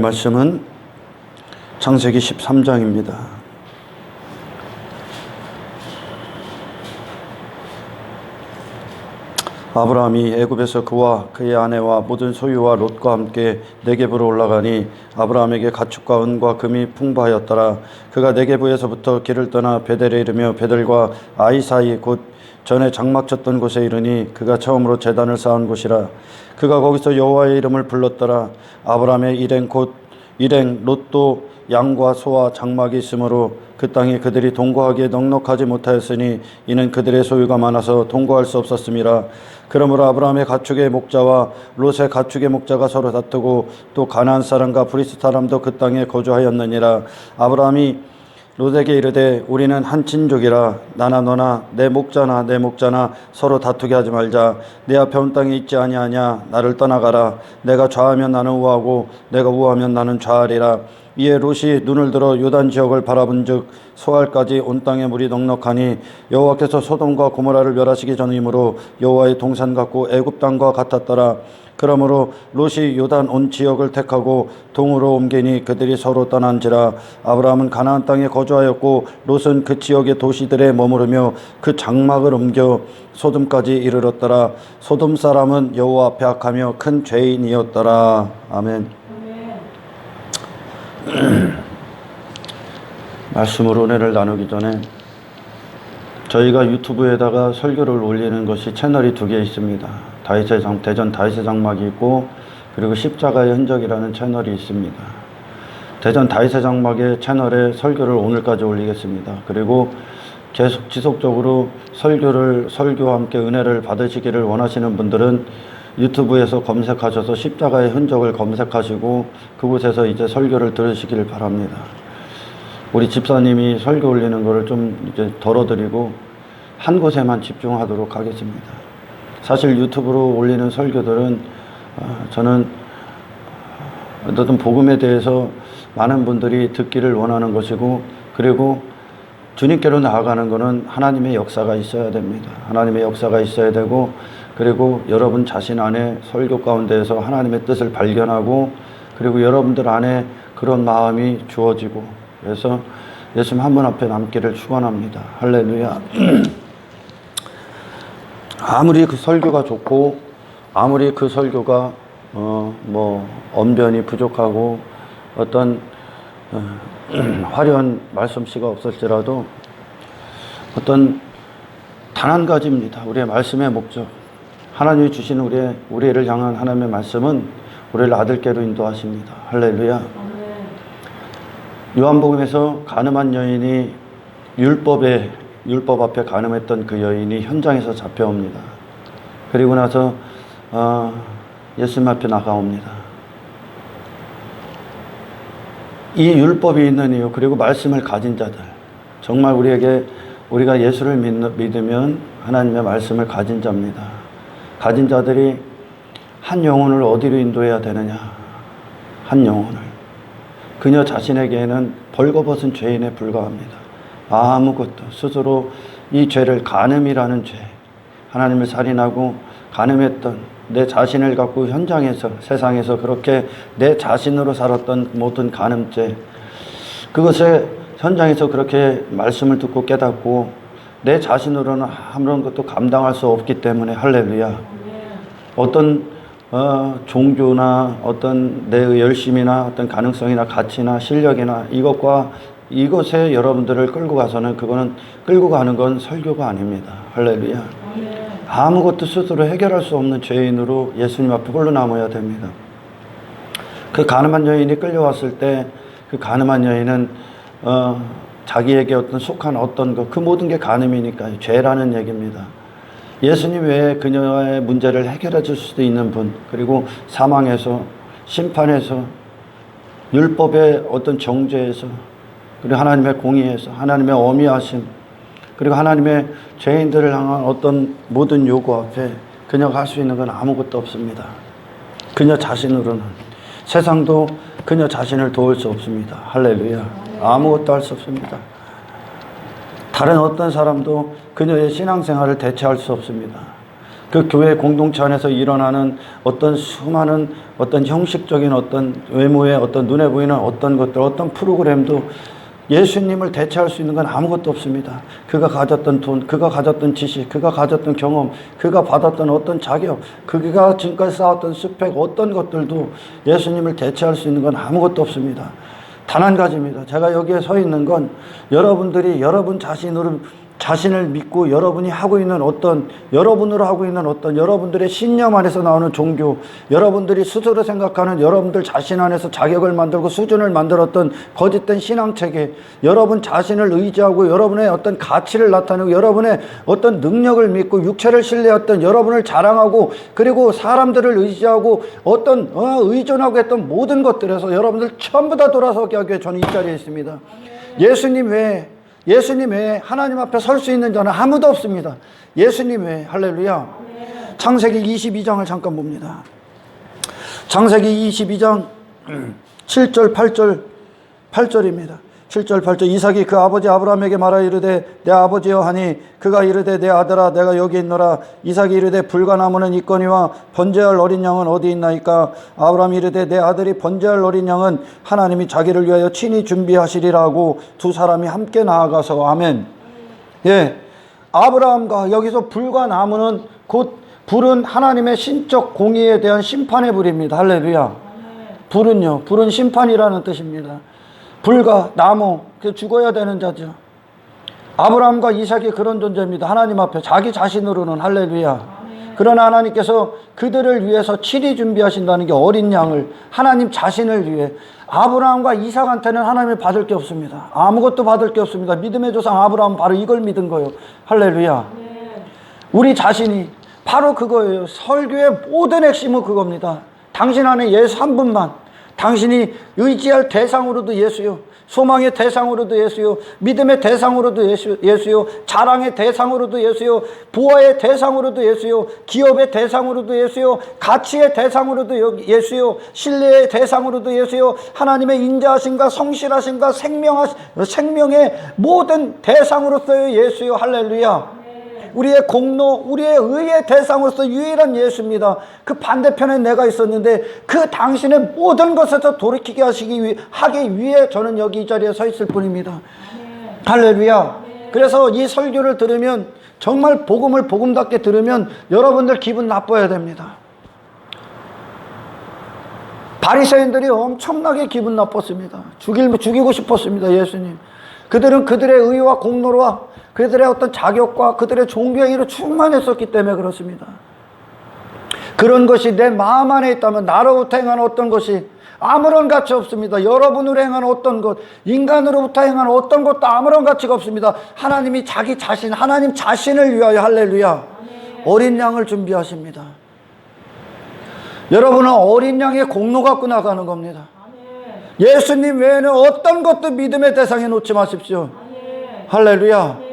말씀은 창세기 13장입니다. 아브라함이 애굽에서 그와 그의 아내와 모든 소유와 롯과 함께 네겝으로 올라가니 아브라함에게 가축과 은과 금이 풍부하였더라. 그가 네겝에서부터 길을 떠나 베델에 이르며 베델과 아이 사이 곧 전에 장막 쳤던 곳에 이르니 그가 처음으로 제단을 쌓은 곳이라. 그가 거기서 여호와의 이름을 불렀더라. 아브라함의 일행 곧 일행 롯도 양과 소와 장막이 있으므로 그 땅에 그들이 동거하기에 넉넉하지 못하였으니 이는 그들의 소유가 많아서 동거할 수 없었음이라. 그러므로 아브라함의 가축의 목자와 롯의 가축의 목자가 서로 다투고 또 가나안 사람과 브리스 사람도 그 땅에 거주하였느니라. 아브라함이 롯에게 이르되 우리는 한 친족이라. 나나 너나 내 목자나 서로 다투게 하지 말자. 내 앞에 온 땅에 있지 아니하냐. 나를 떠나가라. 내가 좌하면 나는 우하고 내가 우하면 나는 좌하리라. 이에 롯이 눈을 들어 요단 지역을 바라본즉 소알까지 온 땅에 물이 넉넉하니 여호와께서 소돔과 고모라를 멸하시기 전이므로 여호와의 동산 같고 애굽 땅과 같았더라. 그러므로 롯이 요단 온 지역을 택하고 동으로 옮기니 그들이 서로 떠난지라. 아브라함은 가나안 땅에 거주하였고 롯은 그 지역의 도시들에 머무르며 그 장막을 옮겨 소돔까지 이르렀더라. 소돔 사람은 여호와 앞에 악하며 큰 죄인이었더라. 아멘. 말씀으로 은혜를 나누기 전에 저희가 유튜브에다가 설교를 올리는 것이 채널이 2개 있습니다. 대전 다윗의 장막이 있고 그리고 십자가의 흔적이라는 채널이 있습니다. 대전 다윗의 장막의 채널에 설교를 오늘까지 올리겠습니다. 그리고 계속 지속적으로 설교와 함께 은혜를 받으시기를 원하시는 분들은 유튜브에서 검색하셔서 십자가의 흔적을 검색하시고 그곳에서 이제 설교를 들으시기를 바랍니다. 우리 집사님이 설교 올리는 거를 좀 이제 덜어드리고 한 곳에만 집중하도록 하겠습니다. 사실 유튜브로 올리는 설교들은 저는 어떤 복음에 대해서 많은 분들이 듣기를 원하는 것이고 그리고 주님께로 나아가는 것은 하나님의 역사가 있어야 됩니다. 하나님의 역사가 있어야 되고 그리고 여러분 자신 안에 설교 가운데에서 하나님의 뜻을 발견하고 그리고 여러분들 안에 그런 마음이 주어지고 그래서 예수님 한 분 앞에 남기를 축원합니다. 할렐루야. 아무리 그 설교가 좋고 아무리 그 설교가 언변이 부족하고 어떤 화려한 말씀씨가 없을지라도 어떤 단 한 가지입니다. 우리의 말씀의 목적. 하나님이 주시는 우리를 향한 하나님의 말씀은 우리를 아들께로 인도하십니다. 할렐루야. 요한복음에서 가늠한 여인이 율법 앞에 가늠했던 그 여인이 현장에서 잡혀옵니다. 그리고 나서 예수님 앞에 나가옵니다. 이 율법이 있는 이유 그리고 말씀을 가진 자들 정말 우리가 예수를 믿으면 하나님의 말씀을 가진 자입니다. 가진 자들이 한 영혼을 어디로 인도해야 되느냐. 한 영혼을. 그녀 자신에게는 벌거벗은 죄인에 불과합니다. 아무것도 스스로 이 죄를 간음이라는 죄 하나님을 살인하고 간음했던 내 자신을 갖고 현장에서 세상에서 그렇게 내 자신으로 살았던 모든 간음죄 그것에 현장에서 그렇게 말씀을 듣고 깨닫고 내 자신으로는 아무런 것도 감당할 수 없기 때문에 할렐루야. 어떤 종교나 어떤 내 열심이나 어떤 가능성이나 가치나 실력이나 이것에 여러분들을 끌고 가서는 끌고 가는 건 설교가 아닙니다. 할렐루야. 아무것도 스스로 해결할 수 없는 죄인으로 예수님 앞에 홀로 남아야 됩니다. 그 가늠한 여인이 끌려왔을 때 그 가늠한 여인은 자기에게 속한 어떤 것, 그 모든 게 간음이니까 죄라는 얘기입니다. 예수님 외에 그녀의 문제를 해결해 줄 수도 있는 분, 그리고 사망에서, 심판에서, 율법의 어떤 정죄에서, 그리고 하나님의 공의에서, 하나님의 어미하심, 그리고 하나님의 죄인들을 향한 어떤 모든 요구 앞에 그녀가 할 수 있는 건 아무것도 없습니다. 그녀 자신으로는. 세상도 그녀 자신을 도울 수 없습니다. 할렐루야. 아무것도 할 수 없습니다. 다른 어떤 사람도 그녀의 신앙생활을 대체할 수 없습니다. 그 교회 공동체 안에서 일어나는 어떤 수많은 어떤 형식적인 어떤 외모의 어떤 눈에 보이는 어떤 것들, 어떤 프로그램도 예수님을 대체할 수 있는 건 아무것도 없습니다. 그가 가졌던 돈, 그가 가졌던 지식, 그가 가졌던 경험, 그가 받았던 어떤 자격, 그가 지금까지 쌓았던 스펙, 어떤 것들도 예수님을 대체할 수 있는 건 아무것도 없습니다. 단 한 가지입니다. 제가 여기에 서 있는 건 여러분들이 여러분 자신을 믿고 여러분이 하고 있는 어떤, 여러분으로 하고 있는 어떤 여러분들의 신념 안에서 나오는 종교, 여러분들이 스스로 생각하는 여러분들 자신 안에서 자격을 만들고 수준을 만들었던 거짓된 신앙체계, 여러분 자신을 의지하고 여러분의 어떤 가치를 나타내고 여러분의 어떤 능력을 믿고 육체를 신뢰했던 여러분을 자랑하고 그리고 사람들을 의지하고 어떤 의존하고 했던 모든 것들에서 여러분들 전부 다 돌아서게 하기 위해 저는 이 자리에 있습니다. 예수님 외에 하나님 앞에 설 수 있는 자는 아무도 없습니다. 예수님 외에. 할렐루야. 창세기 22장을 잠깐 봅니다. 창세기 22장 7절 8절입니다. 7절 8절. 이삭이 그 아버지 아브라함에게 말하 이르되 내 아버지여 하니 그가 이르되 내 아들아 내가 여기 있노라. 이삭이 이르되 불과 나무는 있거니와 번제할 어린 양은 어디 있나이까. 아브라함이 이르되 내 아들이 번제할 어린 양은 하나님이 자기를 위하여 친히 준비하시리라 하고 두 사람이 함께 나아가서. 아멘. 예, 아브라함과 여기서 불과 나무는 곧 불은 하나님의 신적 공의에 대한 심판의 불입니다. 할렐루야. 불은 심판이라는 뜻입니다. 불과 나무, 그 죽어야 되는 자죠. 아브라함과 이삭이 그런 존재입니다. 하나님 앞에 자기 자신으로는. 할렐루야. 그러나 하나님께서 그들을 위해서 친히 준비하신다는 게 어린 양을, 하나님 자신을 위해. 아브라함과 이삭한테는 하나님이 받을 게 없습니다. 아무것도 받을 게 없습니다. 믿음의 조상 아브라함은 바로 이걸 믿은 거예요. 할렐루야. 우리 자신이 바로 그거예요. 설교의 모든 핵심은 그겁니다. 당신 안에 예수 한 분만, 당신이 의지할 대상으로도 예수요, 소망의 대상으로도 예수요, 믿음의 대상으로도 예수요, 자랑의 대상으로도 예수요, 부하의 대상으로도 예수요, 기업의 대상으로도 예수요, 가치의 대상으로도 예수요, 신뢰의 대상으로도 예수요, 하나님의 인자하심과 성실하심과 생명의 모든 대상으로서의 예수요. 할렐루야. 우리의 공로, 우리의 의의 대상으로서 유일한 예수입니다. 그 반대편에 내가 있었는데 그 당신의 모든 것에서 돌이키게 하기 위해 저는 여기 이 자리에 서 있을 뿐입니다. 할렐루야. 그래서 이 설교를 들으면, 정말 복음을 복음답게 들으면 여러분들 기분 나빠야 됩니다. 바리새인들이 엄청나게 기분 나빴습니다. 죽이고 싶었습니다. 예수님. 그들은 그들의 의와 공로와 그들의 어떤 자격과 그들의 종교행위로 충만했었기 때문에 그렇습니다. 그런 것이 내 마음 안에 있다면 나로부터 행한 어떤 것이 아무런 가치 없습니다. 여러분으로 행한 어떤 것, 인간으로부터 행한 어떤 것도 아무런 가치가 없습니다. 하나님이 자기 자신, 하나님 자신을 위하여. 할렐루야. 어린 양을 준비하십니다. 여러분은 어린 양의 공로 갖고 나가는 겁니다. 예수님 외에는 어떤 것도 믿음의 대상에 놓지 마십시오. 할렐루야.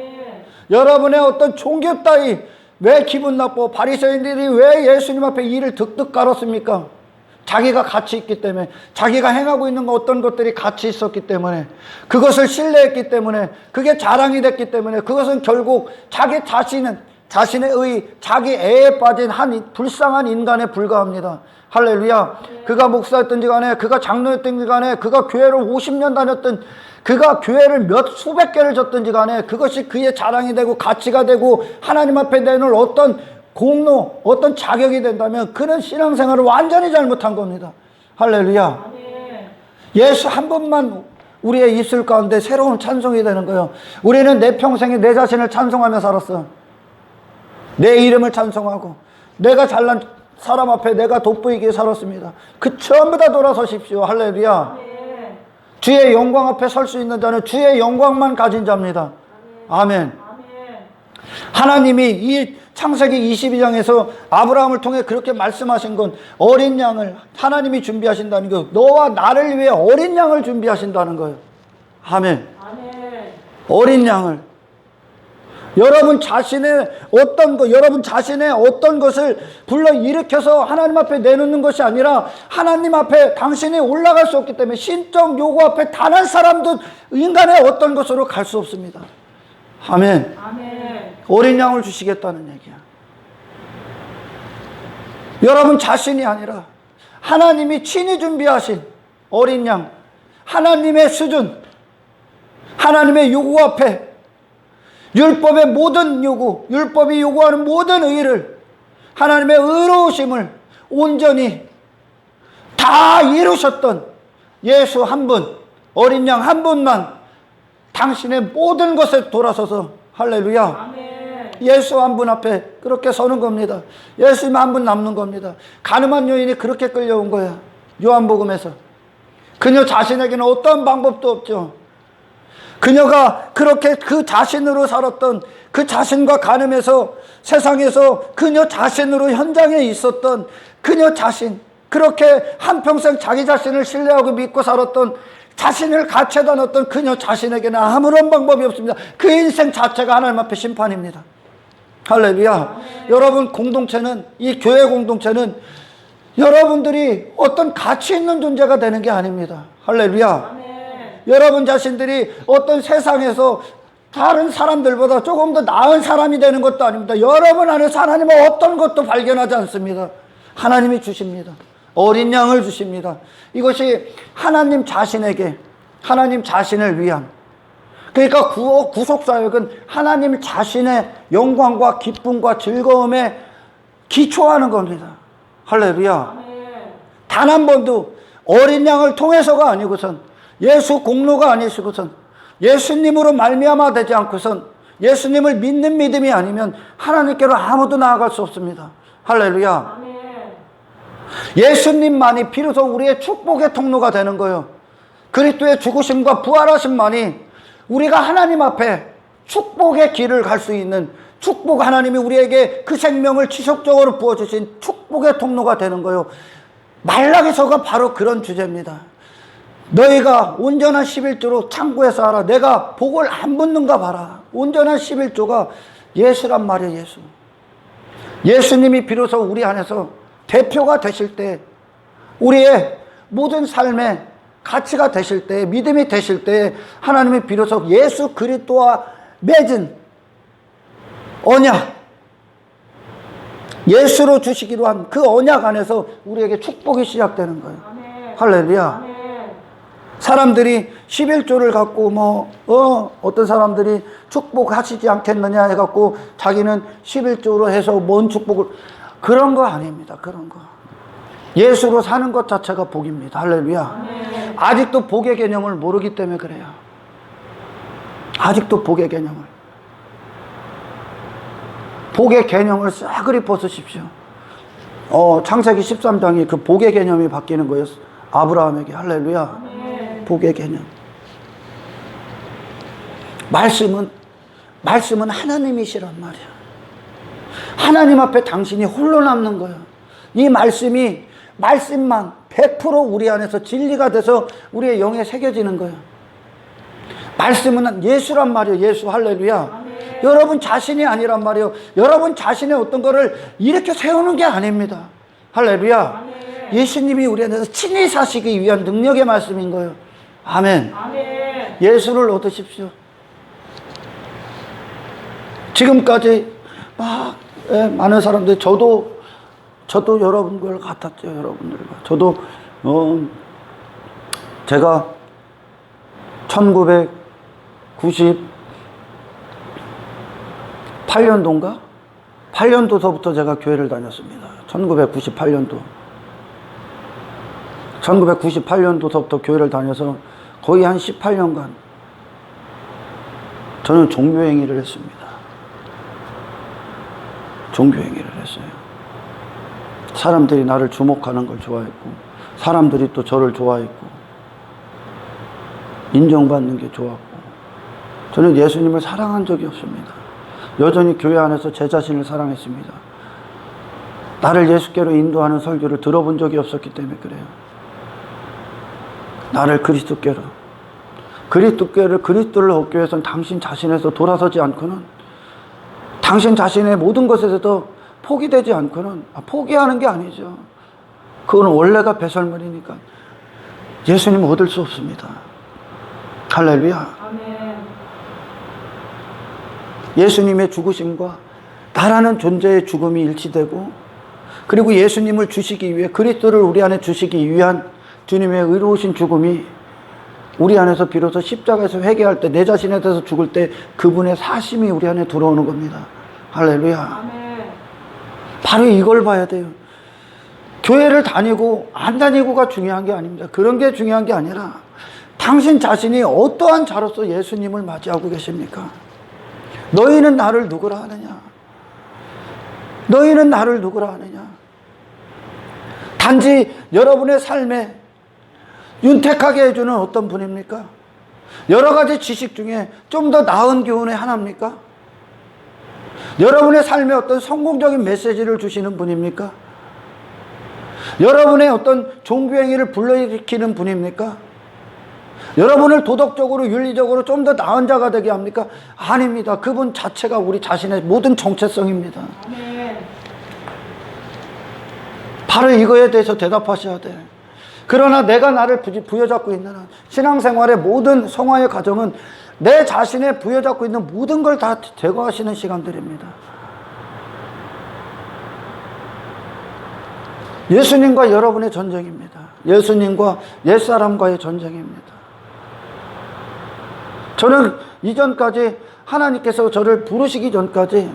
여러분의 어떤 종교 따위 왜 기분 나빠? 바리새인들이 왜 예수님 앞에 이를 득득 깔았습니까? 자기가 가치 있기 때문에, 자기가 행하고 있는 어떤 것들이 가치 있었기 때문에, 그것을 신뢰했기 때문에, 그게 자랑이 됐기 때문에, 그것은 결국 자기 자신의 자기 애에 빠진 한 불쌍한 인간에 불과합니다. 할렐루야. 그가 목사였든지 간에, 그가 장로였든지 간에, 그가 교회를 50년 다녔든, 그가 교회를 수백 개를 졌든지 간에 그것이 그의 자랑이 되고 가치가 되고 하나님 앞에 내놓을 어떤 공로, 어떤 자격이 된다면 그는 신앙생활을 완전히 잘못한 겁니다. 할렐루야. 예수 한 분만 우리의 입술 가운데 새로운 찬송이 되는 거예요. 우리는 내 평생에 내 자신을 찬송하며 살았어. 내 이름을 찬송하고 내가 잘난 사람 앞에 내가 돋보이게 살았습니다. 그 전부 다 돌아서십시오. 할렐루야. 주의 영광 앞에 설 수 있는 자는 주의 영광만 가진 자입니다. 아멘. 하나님이 이 창세기 22장에서 아브라함을 통해 그렇게 말씀하신 건 어린 양을 하나님이 준비하신다는 거예요. 너와 나를 위해 어린 양을 준비하신다는 거예요. 아멘. 어린 양을. 여러분 자신의 어떤 것을 불러 일으켜서 하나님 앞에 내놓는 것이 아니라 하나님 앞에 당신이 올라갈 수 없기 때문에 신적 요구 앞에 단 한 사람도 인간의 어떤 것으로 갈 수 없습니다. 아멘. 어린 양을 주시겠다는 얘기야. 여러분 자신이 아니라 하나님이 친히 준비하신 어린 양, 하나님의 수준, 하나님의 요구 앞에 율법의 모든 요구, 율법이 요구하는 모든 의를, 하나님의 의로우심을 온전히 다 이루셨던 예수 한 분, 어린 양 한 분만 당신의 모든 것에 돌아서서 할렐루야, 아멘. 예수 한 분 앞에 그렇게 서는 겁니다. 예수님 한 분 남는 겁니다. 가늠한 여인이 그렇게 끌려온 거야. 요한복음에서 그녀 자신에게는 어떤 방법도 없죠. 그녀가 그렇게 그 자신으로 살았던, 그 자신과 가늠해서 세상에서 그녀 자신으로 현장에 있었던 그녀 자신, 그렇게 한평생 자기 자신을 신뢰하고 믿고 살았던, 자신을 가치에다 놨던 그녀 자신에게는 아무런 방법이 없습니다. 그 인생 자체가 하나님 앞에 심판입니다. 할렐루야. 여러분 공동체는, 이 교회 공동체는 여러분들이 어떤 가치 있는 존재가 되는 게 아닙니다. 할렐루야. 여러분 자신들이 어떤 세상에서 다른 사람들보다 조금 더 나은 사람이 되는 것도 아닙니다. 여러분 안에서 하나님은 어떤 것도 발견하지 않습니다. 하나님이 주십니다. 어린 양을 주십니다. 이것이 하나님 자신에게, 하나님 자신을 위한, 그러니까 구속사역은 하나님 자신의 영광과 기쁨과 즐거움에 기초하는 겁니다. 할렐루야. 단 한 번도 어린 양을 통해서가 아니고선, 예수 공로가 아니시고선, 예수님으로 말미암아 되지 않고선, 예수님을 믿는 믿음이 아니면 하나님께로 아무도 나아갈 수 없습니다. 할렐루야. 예수님만이 비로소 우리의 축복의 통로가 되는 거예요. 그리스도의 죽으심과 부활하심만이 우리가 하나님 앞에 축복의 길을 갈 수 있는, 축복, 하나님이 우리에게 그 생명을 지속적으로 부어주신 축복의 통로가 되는 거예요. 말라기서가 바로 그런 주제입니다. 너희가 온전한 11조로 창고에서 하라. 내가 복을 안 붙는가 봐라. 온전한 11조가 예수란 말이에요. 예수. 예수님이 비로소 우리 안에서 대표가 되실 때, 우리의 모든 삶의 가치가 되실 때, 믿음이 되실 때, 하나님이 비로소 예수 그리스도와 맺은 언약, 예수로 주시기로 한 그 언약 안에서 우리에게 축복이 시작되는 거예요. 아멘. 할렐루야. 아멘. 사람들이 11조를 갖고 어떤 사람들이 축복하시지 않겠느냐 해갖고 자기는 11조로 해서 뭔 축복을, 그런 거 아닙니다. 그런 거. 예수로 사는 것 자체가 복입니다. 할렐루야. 아멘. 아직도 복의 개념을 모르기 때문에 그래요. 아직도 복의 개념을. 복의 개념을 싸그리 벗으십시오. 창세기 13장이 그 복의 개념이 바뀌는 거예요. 아브라함에게. 할렐루야. 아멘. 복의 개념. 말씀은 하나님이시란 말이야. 하나님 앞에 당신이 홀로 남는 거예요. 이 말씀만 100% 우리 안에서 진리가 돼서 우리의 영에 새겨지는 거예요. 말씀은 예수란 말이에요. 예수. 할렐루야. 아멘. 여러분 자신이 아니란 말이에요. 여러분 자신의 어떤 거를 이렇게 세우는 게 아닙니다. 할렐루야. 아멘. 예수님이 우리 안에서 친히 사시기 위한 능력의 말씀인 거예요. 아멘. 아멘. 예수를 얻으십시오. 지금까지 많은 사람들이, 저도 여러분 걸 같았죠. 여러분들과 저도 제가 1998년도인가? 8년도서부터 제가 교회를 다녔습니다. 1998년도서부터 교회를 다녀서 거의 한 18년간 저는 종교행위를 했습니다. 종교행위를 했어요. 사람들이 나를 주목하는 걸 좋아했고, 사람들이 또 저를 좋아했고, 인정받는 게 좋았고, 저는 예수님을 사랑한 적이 없습니다. 여전히 교회 안에서 제 자신을 사랑했습니다. 나를 예수께로 인도하는 설교를 들어본 적이 없었기 때문에 그래요. 나를 그리스도께로, 그리스도를 얻기 위해서는 당신 자신에서 돌아서지 않고는, 당신 자신의 모든 것에서도 포기되지 않고는, 포기하는 게 아니죠. 그건 원래가 배설물이니까 예수님 얻을 수 없습니다. 할렐루야. 아멘. 예수님의 죽으심과 나라는 존재의 죽음이 일치되고, 그리고 예수님을 주시기 위해, 그리스도를 우리 안에 주시기 위한 주님의 의로우신 죽음이 우리 안에서 비로소 십자가에서 회개할 때, 내 자신에 대해서 죽을 때 그분의 사심이 우리 안에 들어오는 겁니다. 할렐루야. 아멘. 바로 이걸 봐야 돼요. 교회를 다니고 안 다니고가 중요한 게 아닙니다. 그런 게 중요한 게 아니라 당신 자신이 어떠한 자로서 예수님을 맞이하고 계십니까? 너희는 나를 누구라 하느냐? 너희는 나를 누구라 하느냐? 단지 여러분의 삶에 윤택하게 해주는 어떤 분입니까? 여러 가지 지식 중에 좀 더 나은 교훈의 하나입니까? 여러분의 삶에 어떤 성공적인 메시지를 주시는 분입니까? 여러분의 어떤 종교행위를 불러일으키는 분입니까? 여러분을 도덕적으로 윤리적으로 좀 더 나은 자가 되게 합니까? 아닙니다. 그분 자체가 우리 자신의 모든 정체성입니다. 아멘. 바로 이거에 대해서 대답하셔야 돼. 그러나 내가 나를 부여잡고 있는 한, 신앙생활의 모든 성화의 과정은 내 자신의 부여잡고 있는 모든 걸 다 제거하시는 시간들입니다. 예수님과 여러분의 전쟁입니다. 예수님과 옛사람과의 전쟁입니다. 저는 이전까지 하나님께서 저를 부르시기 전까지,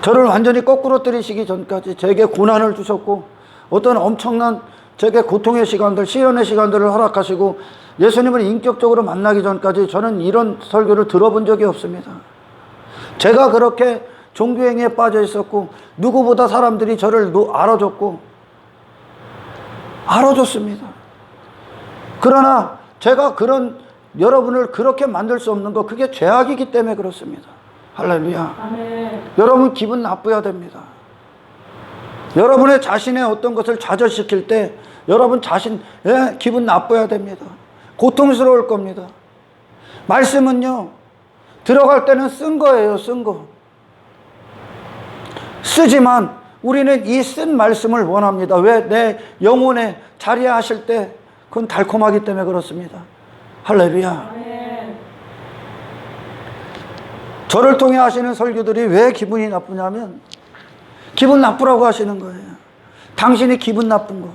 저를 완전히 거꾸로 때리시기 전까지 제게 고난을 주셨고 어떤 엄청난 제게 고통의 시간들, 시련의 시간들을 허락하시고 예수님을 인격적으로 만나기 전까지 저는 이런 설교를 들어본 적이 없습니다. 제가 그렇게 종교행위에 빠져 있었고 누구보다 사람들이 저를 알아줬습니다. 그러나 제가 여러분을 그렇게 만들 수 없는 거, 그게 죄악이기 때문에 그렇습니다. 할렐루야. 아멘. 여러분 기분 나빠야 됩니다. 여러분의 자신의 어떤 것을 좌절시킬 때 여러분 자신 기분 나빠야 됩니다. 고통스러울 겁니다. 말씀은요, 들어갈 때는 쓴 거예요. 쓴 거. 쓰지만 우리는 이 쓴 말씀을 원합니다. 왜? 내 영혼에 자리하실 때 그건 달콤하기 때문에 그렇습니다. 할렐루야. 아멘. 저를 통해 하시는 설교들이 왜 기분이 나쁘냐면 기분 나쁘라고 하시는 거예요. 당신이 기분 나쁜 거.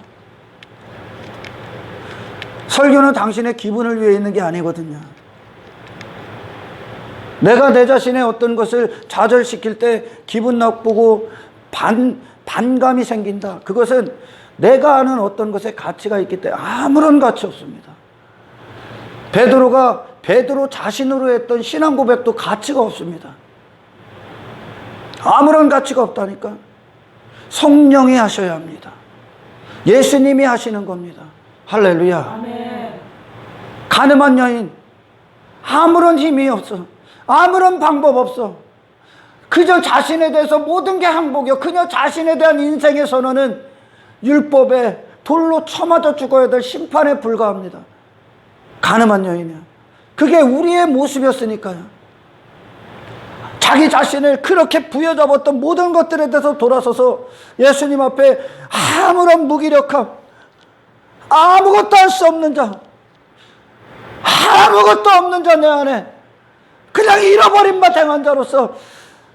설교는 당신의 기분을 위해 있는 게 아니거든요. 내가 내 자신의 어떤 것을 좌절시킬 때 기분 나쁘고 반감이 생긴다. 그것은 내가 아는 어떤 것에 가치가 있기 때문에 아무런 가치 없습니다. 베드로 자신으로 했던 신앙 고백도 가치가 없습니다. 아무런 가치가 없다니까. 성령이 하셔야 합니다. 예수님이 하시는 겁니다. 할렐루야. 아멘. 가늠한 여인, 아무런 힘이 없어. 아무런 방법 없어. 그저 자신에 대해서 모든 게 항복이요. 그녀 자신에 대한 인생의 선언은 율법에 돌로 쳐맞아 죽어야 될 심판에 불과합니다. 가늠한 여인이요. 그게 우리의 모습이었으니까요. 자기 자신을 그렇게 부여잡았던 모든 것들에 대해서 돌아서서 예수님 앞에 아무런 무기력함, 아무것도 할 수 없는 자, 아무것도 없는 자 내 안에 그냥 잃어버린 바 행한 자로서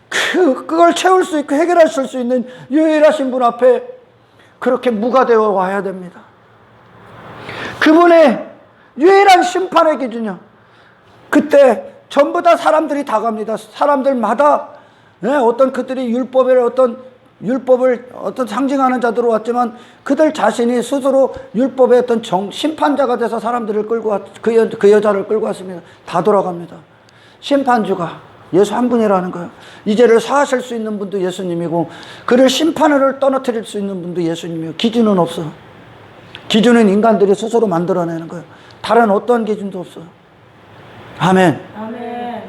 그걸 채울 수 있고 해결하실 수 있는 유일하신 분 앞에 그렇게 무가 되어 와야 됩니다. 그분의 유일한 심판의 기준이요. 그때 전부 다 사람들이 다 갑니다. 사람들마다 어떤 그들이 율법을 어떤 상징하는 자들로 왔지만 그들 자신이 스스로 율법의 어떤 심판자가 돼서 사람들을 끌고 그 여자를 끌고 왔습니다. 다 돌아갑니다. 심판주가 예수 한 분이라는 거예요. 이 죄를 사하실 수 있는 분도 예수님이고 그를 심판을 떨어뜨릴 수 있는 분도 예수님이에요. 기준은 없어. 기준은 인간들이 스스로 만들어내는 거예요. 다른 어떤 기준도 없어. 아멘. 아멘.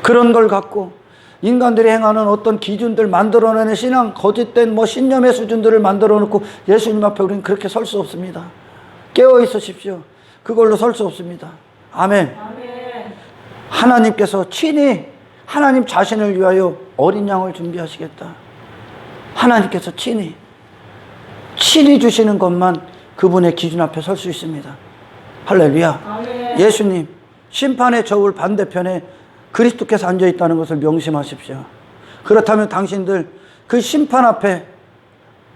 그런 걸 갖고 인간들이 행하는 어떤 기준들 만들어내는 신앙, 거짓된 신념의 수준들을 만들어 놓고 예수님 앞에 우리는 그렇게 설 수 없습니다. 깨어 있으십시오. 그걸로 설 수 없습니다. 아멘. 아멘. 하나님께서 친히 하나님 자신을 위하여 어린 양을 준비하시겠다. 하나님께서 친히 주시는 것만 그분의 기준 앞에 설 수 있습니다. 할렐루야. 아멘. 예수님 심판의 저울 반대편에 그리스도께서 앉아 있다는 것을 명심하십시오. 그렇다면 당신들 그 심판 앞에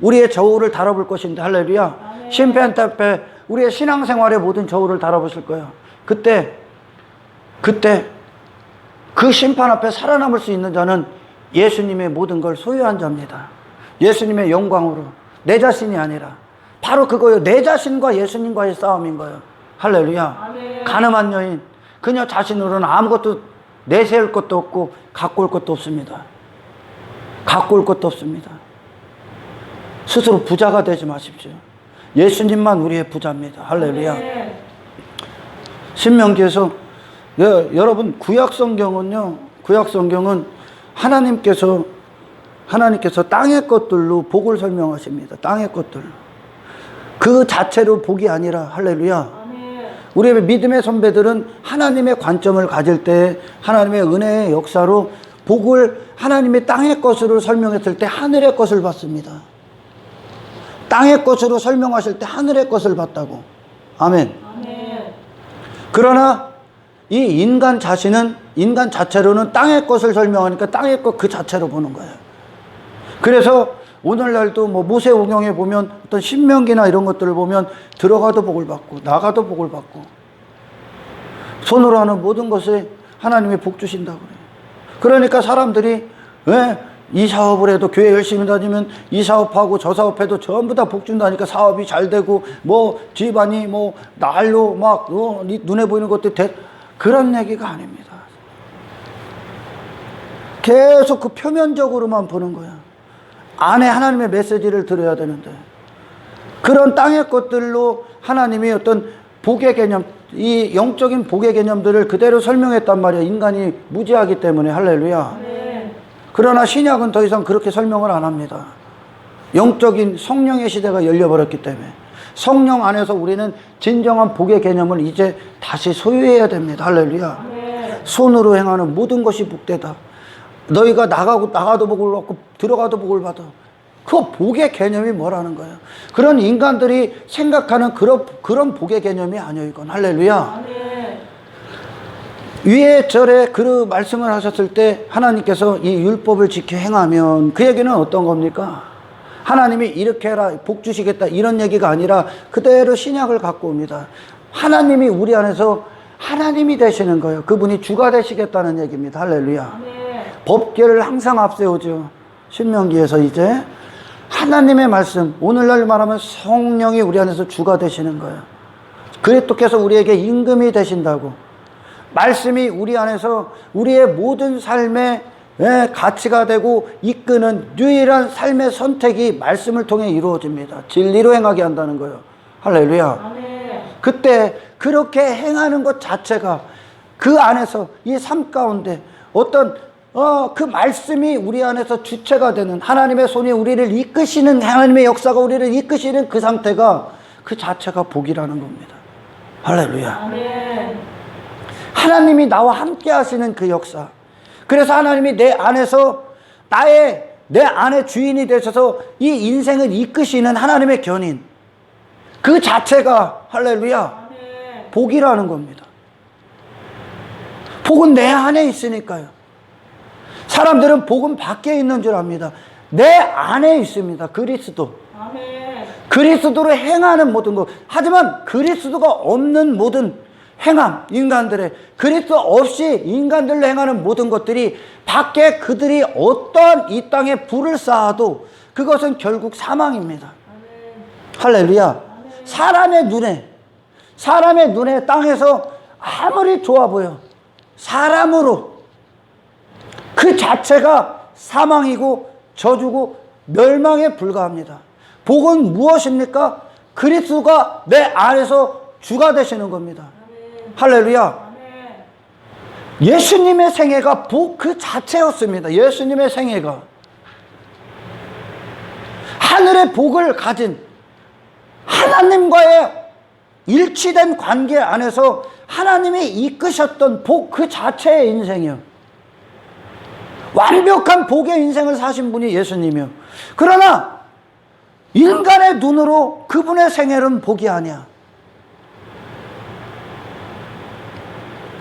우리의 저울을 달아볼 것인데, 할렐루야. 심판대 앞에 우리의 신앙생활의 모든 저울을 달아보실 거예요. 그때 그 심판 앞에 살아남을 수 있는 자는 예수님의 모든 걸 소유한 자입니다. 예수님의 영광으로. 내 자신이 아니라. 바로 그거예요. 내 자신과 예수님과의 싸움인 거예요. 할렐루야. 아멘. 가늠한 여인, 그녀 자신으로는 아무것도 내세울 것도 없고 갖고 올 것도 없습니다. 갖고 올 것도 없습니다. 스스로 부자가 되지 마십시오. 예수님만 우리의 부자입니다. 할렐루야. 아멘. 신명기에서 여러분 구약 성경은 하나님께서 땅의 것들로 복을 설명하십니다. 땅의 것들. 그 자체로 복이 아니라, 할렐루야. 아멘. 우리의 믿음의 선배들은 하나님의 관점을 가질 때 하나님의 은혜의 역사로 복을 하나님의 땅의 것으로 설명했을 때 하늘의 것을 받습니다. 땅의 것으로 설명하실 때 하늘의 것을 받다고. 아멘. 아멘. 그러나 이 인간 자체로는 땅의 것을 설명하니까 땅의 것 그 자체로 보는 거예요. 그래서 오늘날도 뭐 모세오경에 보면 어떤 신명기나 이런 것들을 보면 들어가도 복을 받고 나가도 복을 받고 손으로 하는 모든 것에 하나님이 복 주신다고 그래요. 그러니까 사람들이 왜 이 사업을 해도 교회 열심히 다니면 이 사업하고 저 사업해도 전부 다 복 준다니까 사업이 잘 되고 뭐 집안이 뭐 날로 막 눈에 보이는 것들 그런 얘기가 아닙니다. 계속 그 표면적으로만 보는 거야. 안에 하나님의 메시지를 들어야 되는데 그런 땅의 것들로 하나님이 어떤 복의 개념, 이 영적인 복의 개념들을 그대로 설명했단 말이야. 인간이 무지하기 때문에. 할렐루야. 아멘. 그러나 신약은 더 이상 그렇게 설명을 안 합니다. 영적인 성령의 시대가 열려버렸기 때문에 성령 안에서 우리는 진정한 복의 개념을 이제 다시 소유해야 됩니다. 할렐루야. 아멘. 손으로 행하는 모든 것이 복되다. 너희가 나가도 복을 받고 들어가도 복을 받아. 그 복의 개념이 뭐라는 거예요? 그런 인간들이 생각하는 그런 복의 개념이 아니에요, 이건. 할렐루야. 아멘. 위에 절에 그 말씀을 하셨을 때 하나님께서 이 율법을 지켜 행하면 그 얘기는 어떤 겁니까? 하나님이 이렇게 해라, 복 주시겠다, 이런 얘기가 아니라 그대로 신약을 갖고 옵니다. 하나님이 우리 안에서 하나님이 되시는 거예요. 그분이 주가 되시겠다는 얘기입니다. 할렐루야. 아멘. 법계를 항상 앞세우죠. 신명기에서 이제 하나님의 말씀, 오늘날 말하면 성령이 우리 안에서 주가 되시는 거예요. 그리스도께서 우리에게 임금이 되신다고. 말씀이 우리 안에서 우리의 모든 삶의 가치가 되고 이끄는 유일한 삶의 선택이 말씀을 통해 이루어집니다. 진리로 행하게 한다는 거예요. 할렐루야. 아멘. 그때 그렇게 행하는 것 자체가 그 안에서 이 삶 가운데 어떤 그 말씀이 우리 안에서 주체가 되는 하나님의 손이 우리를 이끄시는 하나님의 역사가 우리를 이끄시는 그 상태가 그 자체가 복이라는 겁니다. 할렐루야. 아멘. 하나님이 나와 함께 하시는 그 역사. 그래서 하나님이 내 안에서 내 안에 주인이 되셔서 이 인생을 이끄시는 하나님의 견인. 그 자체가 할렐루야. 아멘. 복이라는 겁니다. 복은 내 안에 있으니까요. 사람들은 복은 밖에 있는 줄 압니다. 내 안에 있습니다. 그리스도. 아멘. 그리스도로 행하는 모든 것. 하지만 그리스도가 없는 모든 행함, 인간들의 그리스도 없이 인간들로 행하는 모든 것들이 밖에 그들이 어떤 이 땅에 불을 쌓아도 그것은 결국 사망입니다. 할렐루야. 사람의 눈에 땅에서 아무리 좋아 보여 사람으로 그 자체가 사망이고 저주고 멸망에 불과합니다. 복은 무엇입니까? 그리스도가 내 안에서 주가 되시는 겁니다. 할렐루야. 아멘. 예수님의 생애가 복 그 자체였습니다. 예수님의 생애가 하늘의 복을 가진 하나님과의 일치된 관계 안에서 하나님이 이끄셨던 복 그 자체의 인생이요. 완벽한 복의 인생을 사신 분이 예수님이요. 그러나 인간의 눈으로 그분의 생애는 복이 아니야.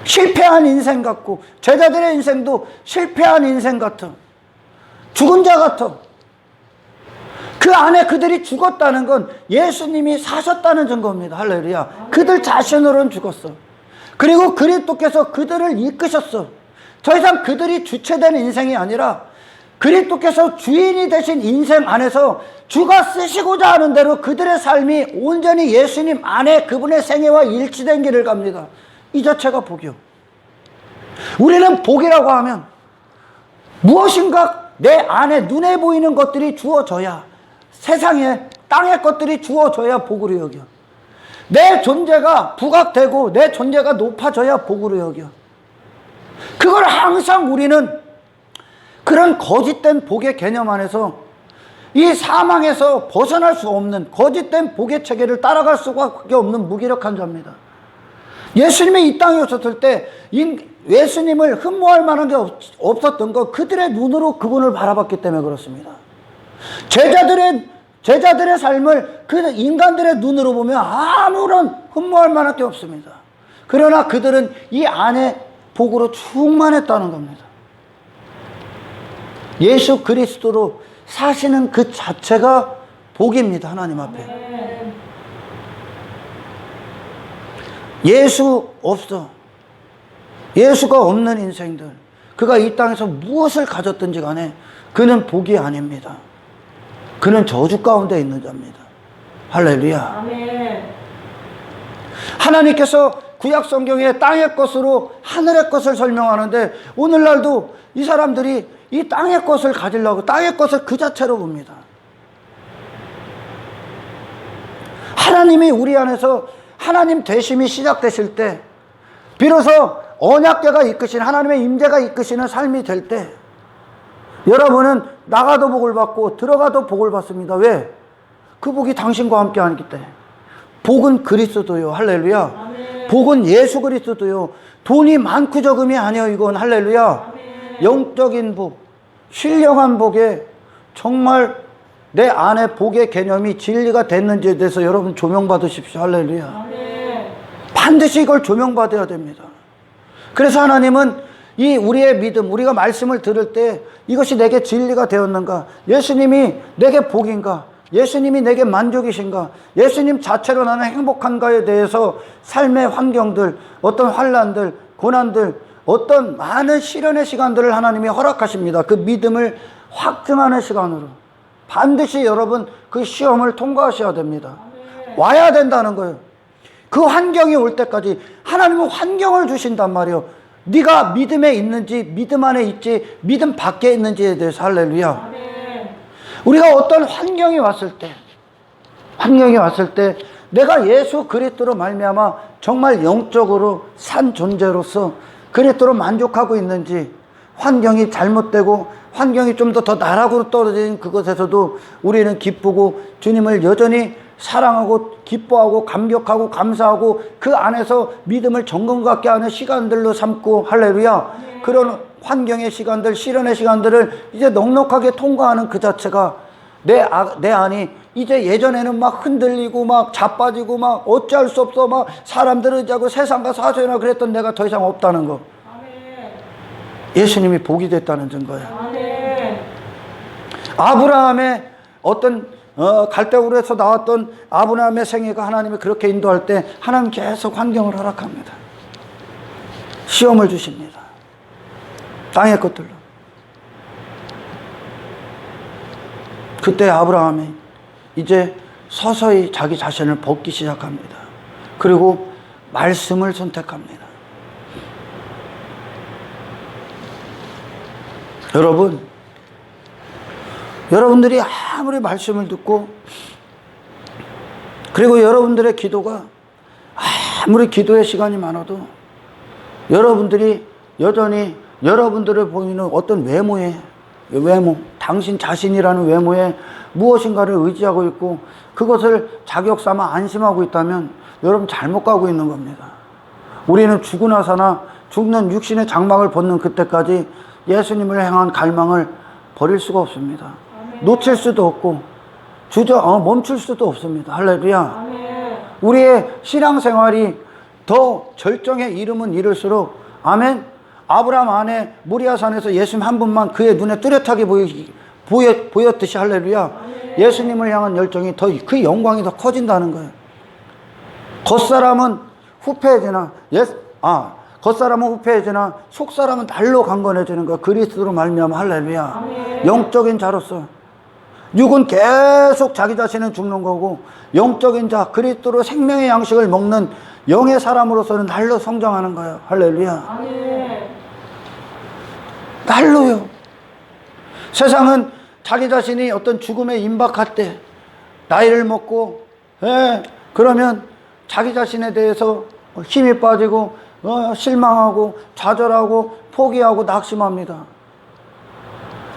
실패한 인생 같고 제자들의 인생도 실패한 인생 같아. 죽은 자 같아. 그 안에 그들이 죽었다는 건 예수님이 사셨다는 증거입니다. 할렐루야. 그들 자신으로는 죽었어. 그리고 그리스도께서 그들을 이끄셨어. 더 이상 그들이 주체된 인생이 아니라 그리스도께서 주인이 되신 인생 안에서 주가 쓰시고자 하는 대로 그들의 삶이 온전히 예수님 안에 그분의 생애와 일치된 길을 갑니다. 이 자체가 복이요. 우리는 복이라고 하면 무엇인가 내 안에 눈에 보이는 것들이 주어져야, 세상에 땅의 것들이 주어져야 복으로 여겨. 내 존재가 부각되고 내 존재가 높아져야 복으로 여겨. 그걸 항상 우리는 그런 거짓된 복의 개념 안에서 이 사망에서 벗어날 수 없는 거짓된 복의 체계를 따라갈 수밖에 없는 무기력한 자입니다. 예수님이 이 땅에 오셨을 때 예수님을 흠모할 만한 게 없었던 거, 그들의 눈으로 그분을 바라봤기 때문에 그렇습니다. 제자들의 삶을 그 인간들의 눈으로 보면 아무런 흠모할 만한 게 없습니다. 그러나 그들은 이 안에 복으로 충만했다는 겁니다. 예수 그리스도로 사시는 그 자체가 복입니다. 하나님 앞에. 예수 없어. 예수가 없는 인생들, 그가 이 땅에서 무엇을 가졌든지 간에 그는 복이 아닙니다. 그는 저주 가운데 있는 자입니다. 할렐루야. 아멘. 하나님께서 구약 성경에 땅의 것으로 하늘의 것을 설명하는데 오늘날도 이 사람들이 이 땅의 것을 가지려고 땅의 것을 그 자체로 봅니다. 하나님이 우리 안에서 하나님 되심이 시작되실 때, 비로소 언약궤가 이끄신 하나님의 임재가 이끄시는 삶이 될 때 여러분은 나가도 복을 받고 들어가도 복을 받습니다. 왜? 그 복이 당신과 함께 하기 때문에. 복은 그리스도요. 할렐루야. 아멘. 복은 예수 그리스도요. 돈이 많고 적음이 아니에요. 이건 할렐루야. 아멘. 영적인 복, 신령한 복에 정말 내 안에 복의 개념이 진리가 됐는지에 대해서 여러분 조명받으십시오. 할렐루야. 아멘. 반드시 이걸 조명받아야 됩니다. 그래서 하나님은 이 우리의 믿음, 우리가 말씀을 들을 때 이것이 내게 진리가 되었는가? 예수님이 내게 복인가? 예수님이 내게 만족이신가? 예수님 자체로 나는 행복한가에 대해서 삶의 환경들, 어떤 환난들, 고난들, 어떤 많은 시련의 시간들을 하나님이 허락하십니다. 그 믿음을 확증하는 시간으로. 반드시 여러분 그 시험을 통과하셔야 됩니다. 와야 된다는 거예요. 그 환경이 올 때까지 하나님은 환경을 주신단 말이에요. 네가 믿음에 있는지, 믿음 안에 있지, 믿음 밖에 있는지에 대해서. 할렐루야. 아멘. 우리가 어떤 환경이 왔을 때 내가 예수 그리스도로 말미암아 정말 영적으로 산 존재로서 그리스도로 만족하고 있는지, 환경이 잘못되고 환경이 좀 더 나락으로 떨어진 그것에서도 우리는 기쁘고 주님을 여전히 사랑하고 기뻐하고 감격하고 감사하고 그 안에서 믿음을 정금 갖게 하는 시간들로 삼고. 할렐루야. 그런 환경의 시간들, 시련의 시간들을 이제 넉넉하게 통과하는 그 자체가 내 안이 이제 예전에는 막 흔들리고 막 자빠지고 막 어찌할 수 없어 막 사람들을 의지하고 세상과 사소해나 그랬던 내가 더 이상 없다는 거. 아멘. 예수님이 복이 됐다는 증거예요. 아멘. 아브라함의 어떤 갈대우르에서 나왔던 아브라함의 생애가 하나님이 그렇게 인도할 때 하나님 계속 환경을 허락합니다. 시험을 주십니다. 땅의 것들로. 그때 아브라함이 이제 서서히 자기 자신을 벗기 시작합니다. 그리고 말씀을 선택합니다. 여러분들이 아무리 말씀을 듣고, 그리고 여러분들의 기도가 아무리 기도의 시간이 많아도 여러분들이 여전히 여러분들을 보이는 어떤 외모, 당신 자신이라는 외모에 무엇인가를 의지하고 있고 그것을 자격 삼아 안심하고 있다면 여러분 잘못 가고 있는 겁니다. 우리는 죽고 나서나 죽는 육신의 장막을 벗는 그때까지 예수님을 향한 갈망을 버릴 수가 없습니다. 놓칠 수도 없고 멈출 수도 없습니다. 할렐루야. 아멘. 우리의 신앙생활이 더 절정에 이르면 이를수록, 아멘, 아브라함 안에 모리아산에서 예수님 한 분만 그의 눈에 뚜렷하게 보였듯이, 할렐루야, 예수님을 향한 열정이 더, 그 영광이 더 커진다는 거예요. 겉사람은 후패해지나, 겉사람은 후패해지나 속사람은 날로 강건해지는 거예요. 그리스도로 말미암아. 할렐루야. 영적인 자로서 육은 계속 자기 자신은 죽는 거고, 영적인 자, 그리스도로 생명의 양식을 먹는 영의 사람으로서는 날로 성장하는 거예요. 할렐루야. 날로요. 세상은 자기 자신이 어떤 죽음에 임박할 때 나이를 먹고, 그러면 자기 자신에 대해서 힘이 빠지고 실망하고 좌절하고 포기하고 낙심합니다.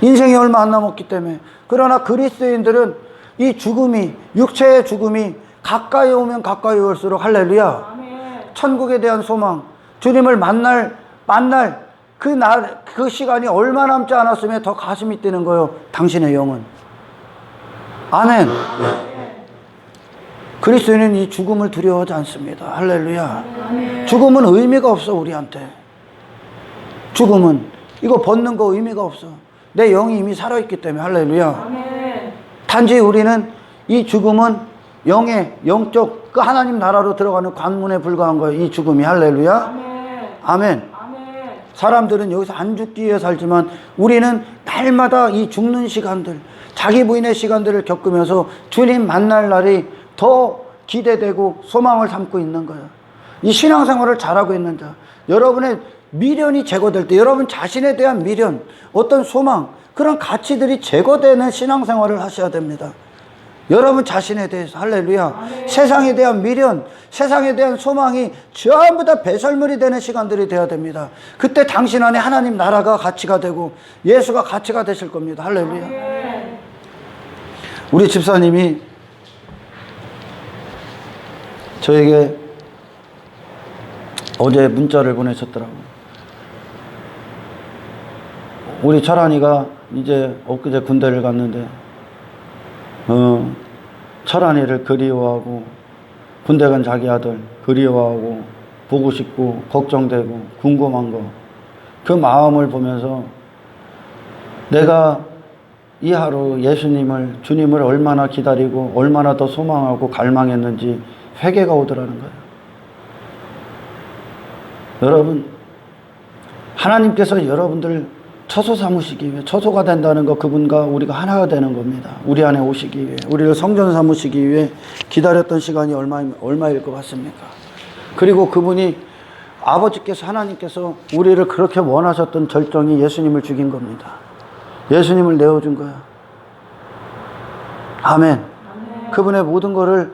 인생이 얼마 안 남았기 때문에. 그러나 그리스도인들은 이 죽음이, 육체의 죽음이 가까이 오면 가까이 올수록, 할렐루야, 천국에 대한 소망, 주님을 만날 그 시간이 얼마 남지 않았으면 더 가슴이 뛰는 거예요. 당신의 영은. 아멘. 그리스도인은 이 죽음을 두려워하지 않습니다. 할렐루야. 죽음은 의미가 없어, 우리한테. 죽음은 이거 벗는 거 의미가 없어. 내 영이 이미 살아있기 때문에. 할렐루야. 단지 우리는 이 죽음은 영적 그 하나님 나라로 들어가는 관문에 불과한 거예요. 이 죽음이. 할렐루야. 아멘. 사람들은 여기서 안 죽기 위해 살지만 우리는 날마다 이 죽는 시간들, 자기 부인의 시간들을 겪으면서 주님 만날 날이 더 기대되고 소망을 삼고 있는 거예요. 이 신앙생활을 잘하고 있는 자, 여러분의 미련이 제거될 때, 여러분 자신에 대한 미련, 어떤 소망, 그런 가치들이 제거되는 신앙생활을 하셔야 됩니다. 여러분 자신에 대해서. 할렐루야. 세상에 대한 미련, 세상에 대한 소망이 전부 다 배설물이 되는 시간들이 되어야 됩니다. 그때 당신 안에 하나님 나라가 가치가 되고 예수가 가치가 되실 겁니다. 할렐루야. 우리 집사님이 저에게 어제 문자를 보내셨더라고요. 우리 철환이가 이제 엊그제 군대를 갔는데 철환이를 그리워하고, 군대 간 자기 아들 그리워하고 보고 싶고 걱정되고 궁금한 거, 그 마음을 보면서 내가 이 하루 예수님을, 주님을 얼마나 기다리고 얼마나 더 소망하고 갈망했는지 회개가 오더라는 거예요. 여러분, 하나님께서 여러분들 처소 삼으시기 위해, 처소가 된다는 거, 그분과 우리가 하나가 되는 겁니다. 우리 안에 오시기 위해, 우리를 성전 삼으시기 위해 기다렸던 시간이 얼마일 것 같습니까? 그리고 그분이, 아버지께서, 하나님께서 우리를 그렇게 원하셨던 절정이 예수님을 죽인 겁니다. 예수님을 내어준 거야. 아멘. 그분의 모든 것을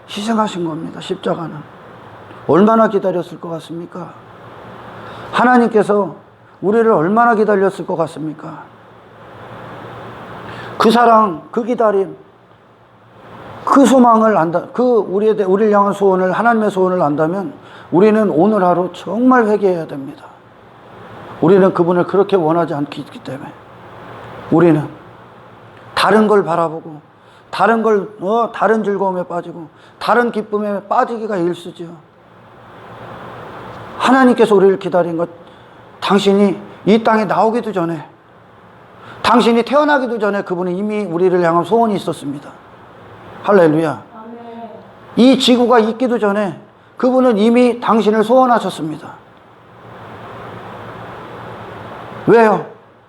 희생하신 겁니다. 십자가는. 얼마나 기다렸을 것 같습니까? 하나님께서 우리를 얼마나 기다렸을 것 같습니까? 그 사랑, 그 기다림, 그 소망을 안다, 우리를 향한 소원을, 하나님의 소원을 안다면 우리는 오늘 하루 정말 회개해야 됩니다. 우리는 그분을 그렇게 원하지 않기 때문에 우리는 다른 걸 바라보고, 다른 즐거움에 빠지고, 다른 기쁨에 빠지기가 일쑤죠. 하나님께서 우리를 기다린 것, 당신이 이 땅에 나오기도 전에, 당신이 태어나기도 전에 그분이 이미 우리를 향한 소원이 있었습니다. 할렐루야. 이 지구가 있기도 전에 그분은 이미 당신을 소원하셨습니다. 왜요?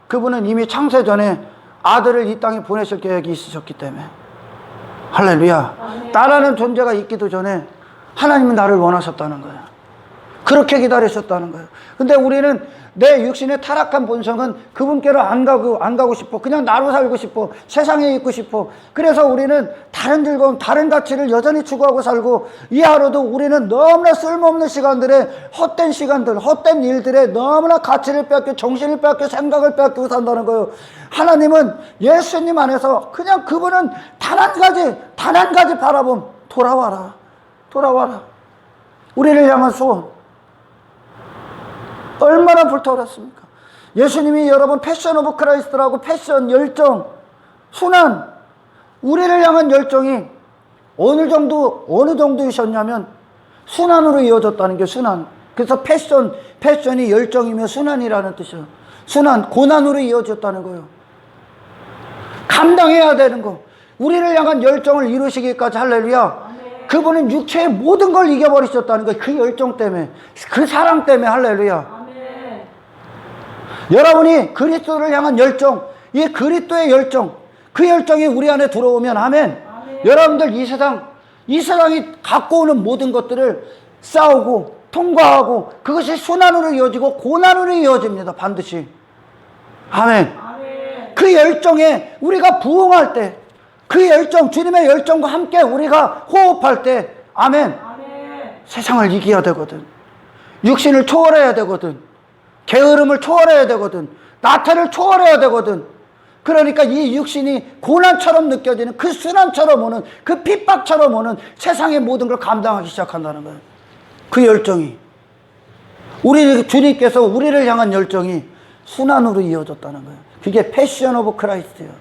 그분은 이미 창세 전에 아들을 이 땅에 보내실 계획이 있으셨기 때문에. 할렐루야. 나라는 존재가 있기도 전에 하나님은 나를 원하셨다는 거예요. 그렇게 기다리셨다는 거예요. 근데 우리는 내 육신의 타락한 본성은 그분께로 안 가고 싶어. 그냥 나로 살고 싶어. 세상에 있고 싶어. 그래서 우리는 다른 즐거움, 다른 가치를 여전히 추구하고 살고, 이 하루도 우리는 너무나 쓸모없는 시간들에, 헛된 시간들, 헛된 일들에 너무나 가치를 뺏겨, 정신을 뺏겨, 생각을 뺏기고 산다는 거예요. 하나님은 예수님 안에서 그냥 그분은 단 한 가지 바라봄. 돌아와라. 우리를 향한 소원. 얼마나 불타올랐습니까? 예수님이 여러분 패션 오브 크라이스트라고, 패션, 열정, 순환, 우리를 향한 열정이 어느 정도이셨냐면 순환으로 이어졌다는 게 순환. 그래서 패션이 열정이며 순환이라는 뜻이에요. 순환, 고난으로 이어졌다는 거예요. 감당해야 되는 거. 우리를 향한 열정을 이루시기까지 할렐루야. 그분은 육체의 모든 걸 이겨버리셨다는 거예요. 그 열정 때문에, 그 사랑 때문에 할렐루야. 아멘. 여러분이 그리스도를 향한 열정, 이 그리스도의 열정, 그 열정이 우리 안에 들어오면 아멘. 여러분들 이 세상이 갖고 오는 모든 것들을 싸우고 통과하고 그것이 순환으로 이어지고 고난으로 이어집니다. 반드시. 아멘. 아멘. 그 열정에 우리가 부응할 때, 그 열정, 주님의 열정과 함께 우리가 호흡할 때, 아멘. 아멘. 세상을 이겨야 되거든. 육신을 초월해야 되거든. 게으름을 초월해야 되거든. 나태를 초월해야 되거든. 그러니까 이 육신이 고난처럼 느껴지는 그 순환처럼 오는 그 핍박처럼 오는 세상의 모든 걸 감당하기 시작한다는 거예요. 그 열정이. 우리 주님께서 우리를 향한 열정이 순환으로 이어졌다는 거예요. 그게 패션 오브 크라이스트예요.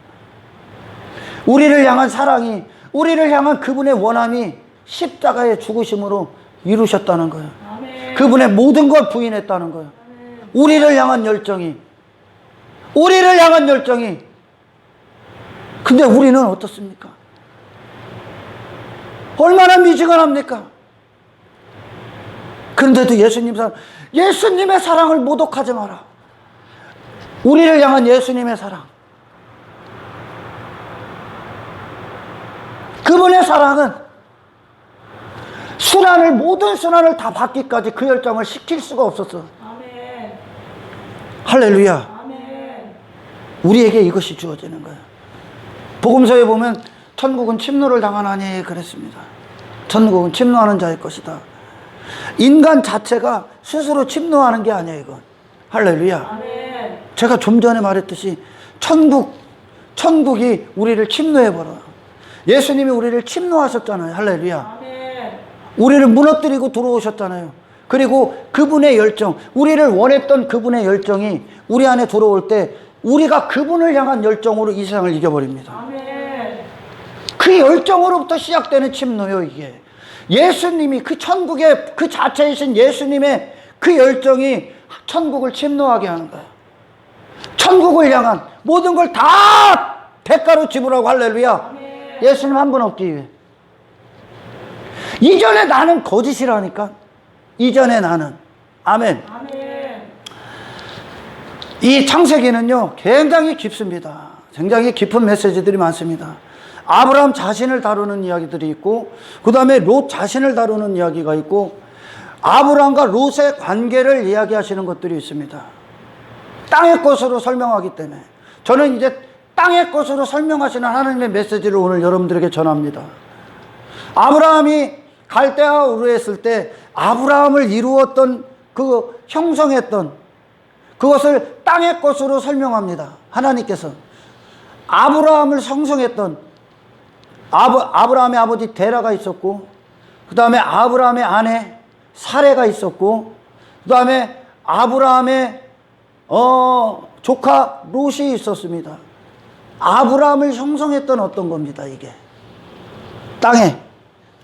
우리를 향한 사랑이, 우리를 향한 그분의 원함이 십자가의 죽으심으로 이루셨다는 거예요. 아멘. 그분의 모든 걸 부인했다는 거예요. 우리를 향한 열정이. 근데 우리는 어떻습니까? 얼마나 미지근합니까? 그런데도 예수님의 사랑을 모독하지 마라. 우리를 향한 예수님의 사랑. 그분의 사랑은 모든 순환을 다 받기까지 그 열정을 식힐 수가 없었어. 아멘. 할렐루야. 아멘. 우리에게 이것이 주어지는 거예요. 복음서에 보면 천국은 침노를 당하나니 그랬습니다. 천국은 침노하는 자의 것이다. 인간 자체가 스스로 침노하는 게 아니에요, 이건. 할렐루야. 아멘. 제가 좀 전에 말했듯이 천국이 우리를 침노해버려요. 예수님이 우리를 침노하셨잖아요. 할렐루야. 아멘. 우리를 무너뜨리고 들어오셨잖아요. 그리고 그분의 열정, 우리를 원했던 그분의 열정이 우리 안에 들어올 때 우리가 그분을 향한 열정으로 이 세상을 이겨버립니다. 아멘. 그 열정으로부터 시작되는 침노요, 이게. 예수님이 그 천국의 그 자체이신 예수님의 그 열정이 천국을 침노하게 하는 거예요. 천국을 향한 모든 걸 다 대가로 지불하고 할렐루야. 아멘. 예수님 한 분 없기 위해. 이전에 나는 거짓이라니까. 이전에 나는. 아멘. 아멘. 이 창세기는요, 굉장히 깊습니다. 굉장히 깊은 메시지들이 많습니다. 아브라함 자신을 다루는 이야기들이 있고, 그 다음에 롯 자신을 다루는 이야기가 있고, 아브라함과 롯의 관계를 이야기하시는 것들이 있습니다. 땅의 것으로 설명하기 때문에. 저는 이제 땅의 것으로 설명하시는 하나님의 메시지를 오늘 여러분들에게 전합니다. 아브라함이 갈대아 우르에 있을 때 아브라함을 이루었던 형성했던 그것을 땅의 것으로 설명합니다. 하나님께서 아브라함을 형성했던 아브라함의 아버지 데라가 있었고, 그 다음에 아브라함의 아내 사레가 있었고, 그 다음에 아브라함의 조카 롯이 있었습니다. 아브라함을 형성했던 어떤 겁니다, 이게. 땅에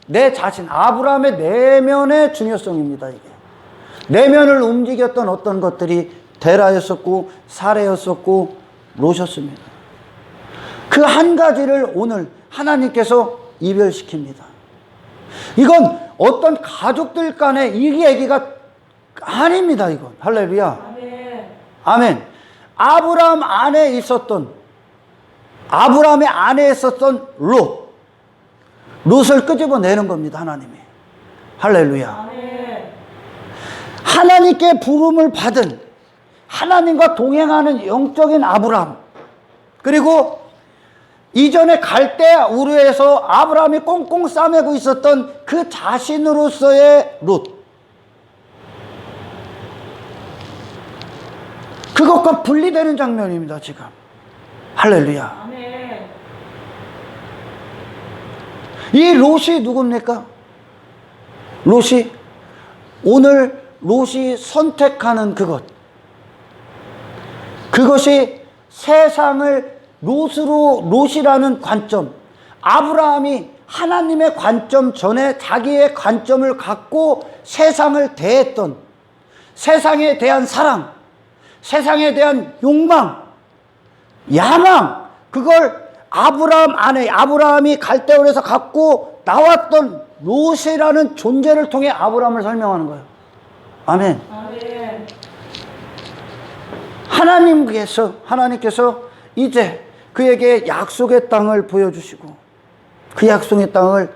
내 자신, 아브라함의 내면의 중요성입니다, 이게. 내면을 움직였던 어떤 것들이 데라였었고 사레였었고 롯이었습니다. 그 한 가지를 오늘 하나님께서 이별시킵니다. 이건 어떤 가족들 간의 이 얘기가 아닙니다, 이건. 할렐루야. 아멘. 아멘. 아브라함의 안에 있었던 롯을 끄집어내는 겁니다, 하나님이. 할렐루야. 아멘. 하나님께 부름을 받은, 하나님과 동행하는 영적인 아브라함, 그리고 이전에 갈대아 우르에서 아브라함이 꽁꽁 싸매고 있었던 그 자신으로서의 롯, 그것과 분리되는 장면입니다, 지금. 할렐루야. 아멘. 이 롯이 누굽니까? 오늘 롯이 선택하는 그것이 세상을 롯이라는 관점, 아브라함이 하나님의 관점 전에 자기의 관점을 갖고 세상을 대했던, 세상에 대한 사랑, 세상에 대한 욕망, 야망, 그걸 아브라함 안에 아브라함이 갈대온에서 갖고 나왔던 롯이라는 존재를 통해 아브라함을 설명하는 거예요. 아멘. 아멘. 하나님께서 이제 그에게 약속의 땅을 보여주시고 그 약속의 땅을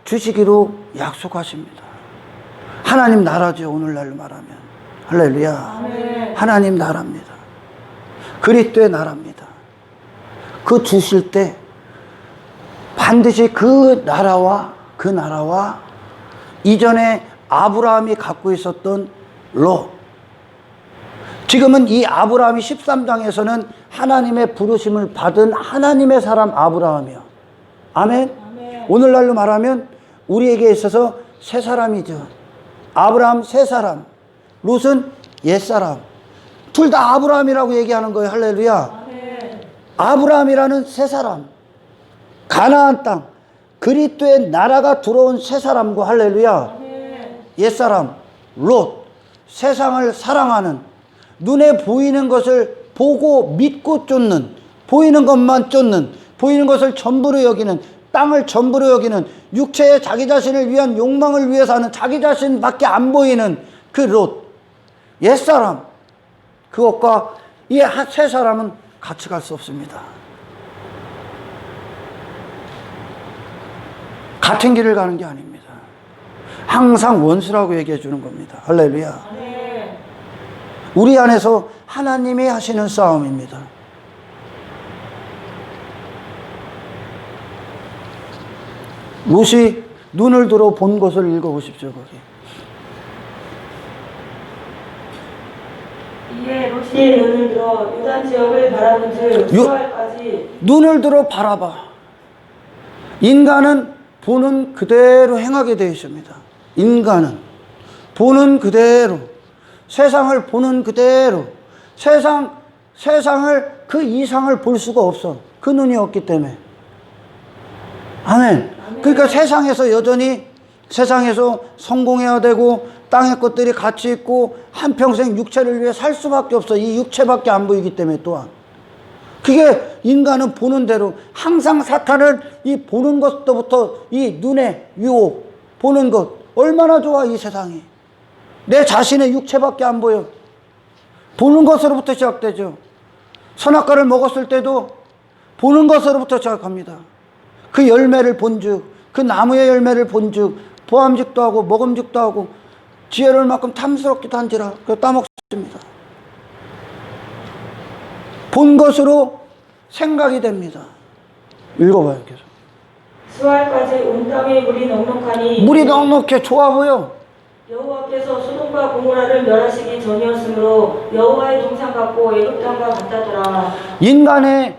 주시기로 약속하십니다. 하나님 나라죠. 오늘날로 말하면. 할렐루야. 아멘. 하나님 나라입니다. 그리스도의 나라입니다. 그 주실 때 반드시 그 나라와 이전에 아브라함이 갖고 있었던 롯, 지금은 이 아브라함이 13장에서는 하나님의 부르심을 받은 하나님의 사람 아브라함이요. 아멘? 아멘. 오늘날로 말하면 우리에게 있어서 새 사람이죠. 아브라함 새 사람, 롯은 옛 사람. 둘 다 아브라함이라고 얘기하는 거예요. 할렐루야. 아멘. 아브라함이라는 새 사람, 가나안 땅, 그리스도의 나라가 들어온 새 사람과 할렐루야. 아멘. 옛 사람, 롯, 세상을 사랑하는, 눈에 보이는 것을 보고 믿고 쫓는, 보이는 것만 쫓는, 보이는 것을 전부로 여기는, 땅을 전부로 여기는, 육체의 자기 자신을 위한 욕망을 위해 사는 자기 자신밖에 안 보이는 그 롯, 옛 사람, 그것과 이 새 사람은 같이 갈 수 없습니다. 같은 길을 가는 게 아닙니다. 항상 원수라고 얘기해 주는 겁니다. 할렐루야. 아멘. 우리 안에서 하나님이 하시는 싸움입니다. 롯이 눈을 들어 본 것을 읽어보십시오. 거기. 이에 롯이 눈을 들어 요단 지역을 바라본즉 수알까지 눈을 들어 바라봐. 인간은 보는 그대로 행하게 되어 있습니다. 인간은 보는 그대로, 세상을 보는 그대로, 세상을 그 이상을 볼 수가 없어. 그 눈이 없기 때문에. 아멘. 그러니까 세상에서 여전히 세상에서 성공해야 되고 땅의 것들이 같이 있고 한평생 육체를 위해 살 수밖에 없어. 이 육체밖에 안 보이기 때문에 또한. 그게 인간은 보는 대로 항상 사탄은 이 보는 것부터 이 눈의 유혹, 보는 것 얼마나 좋아 이 세상이. 내 자신의 육체밖에 안 보여. 보는 것으로부터 시작되죠. 선악과를 먹었을 때도 보는 것으로부터 시작합니다. 그 열매를 본즉, 그 나무의 열매를 본즉 보암직도 하고 먹음직도 하고 지혜를 만큼 탐스럽기도 한지라 그래서 따먹습니다. 본 것으로 생각이 됩니다. 읽어봐요. 계속. 수알까지 온 땅에 물이 넉넉하니 물이 넉넉해 좋아 보여. 여호와께서 소돔과 고모라를 멸하시기 전이었으므로 여호와의 동상 같고 애굽 땅과 같다더라. 인간의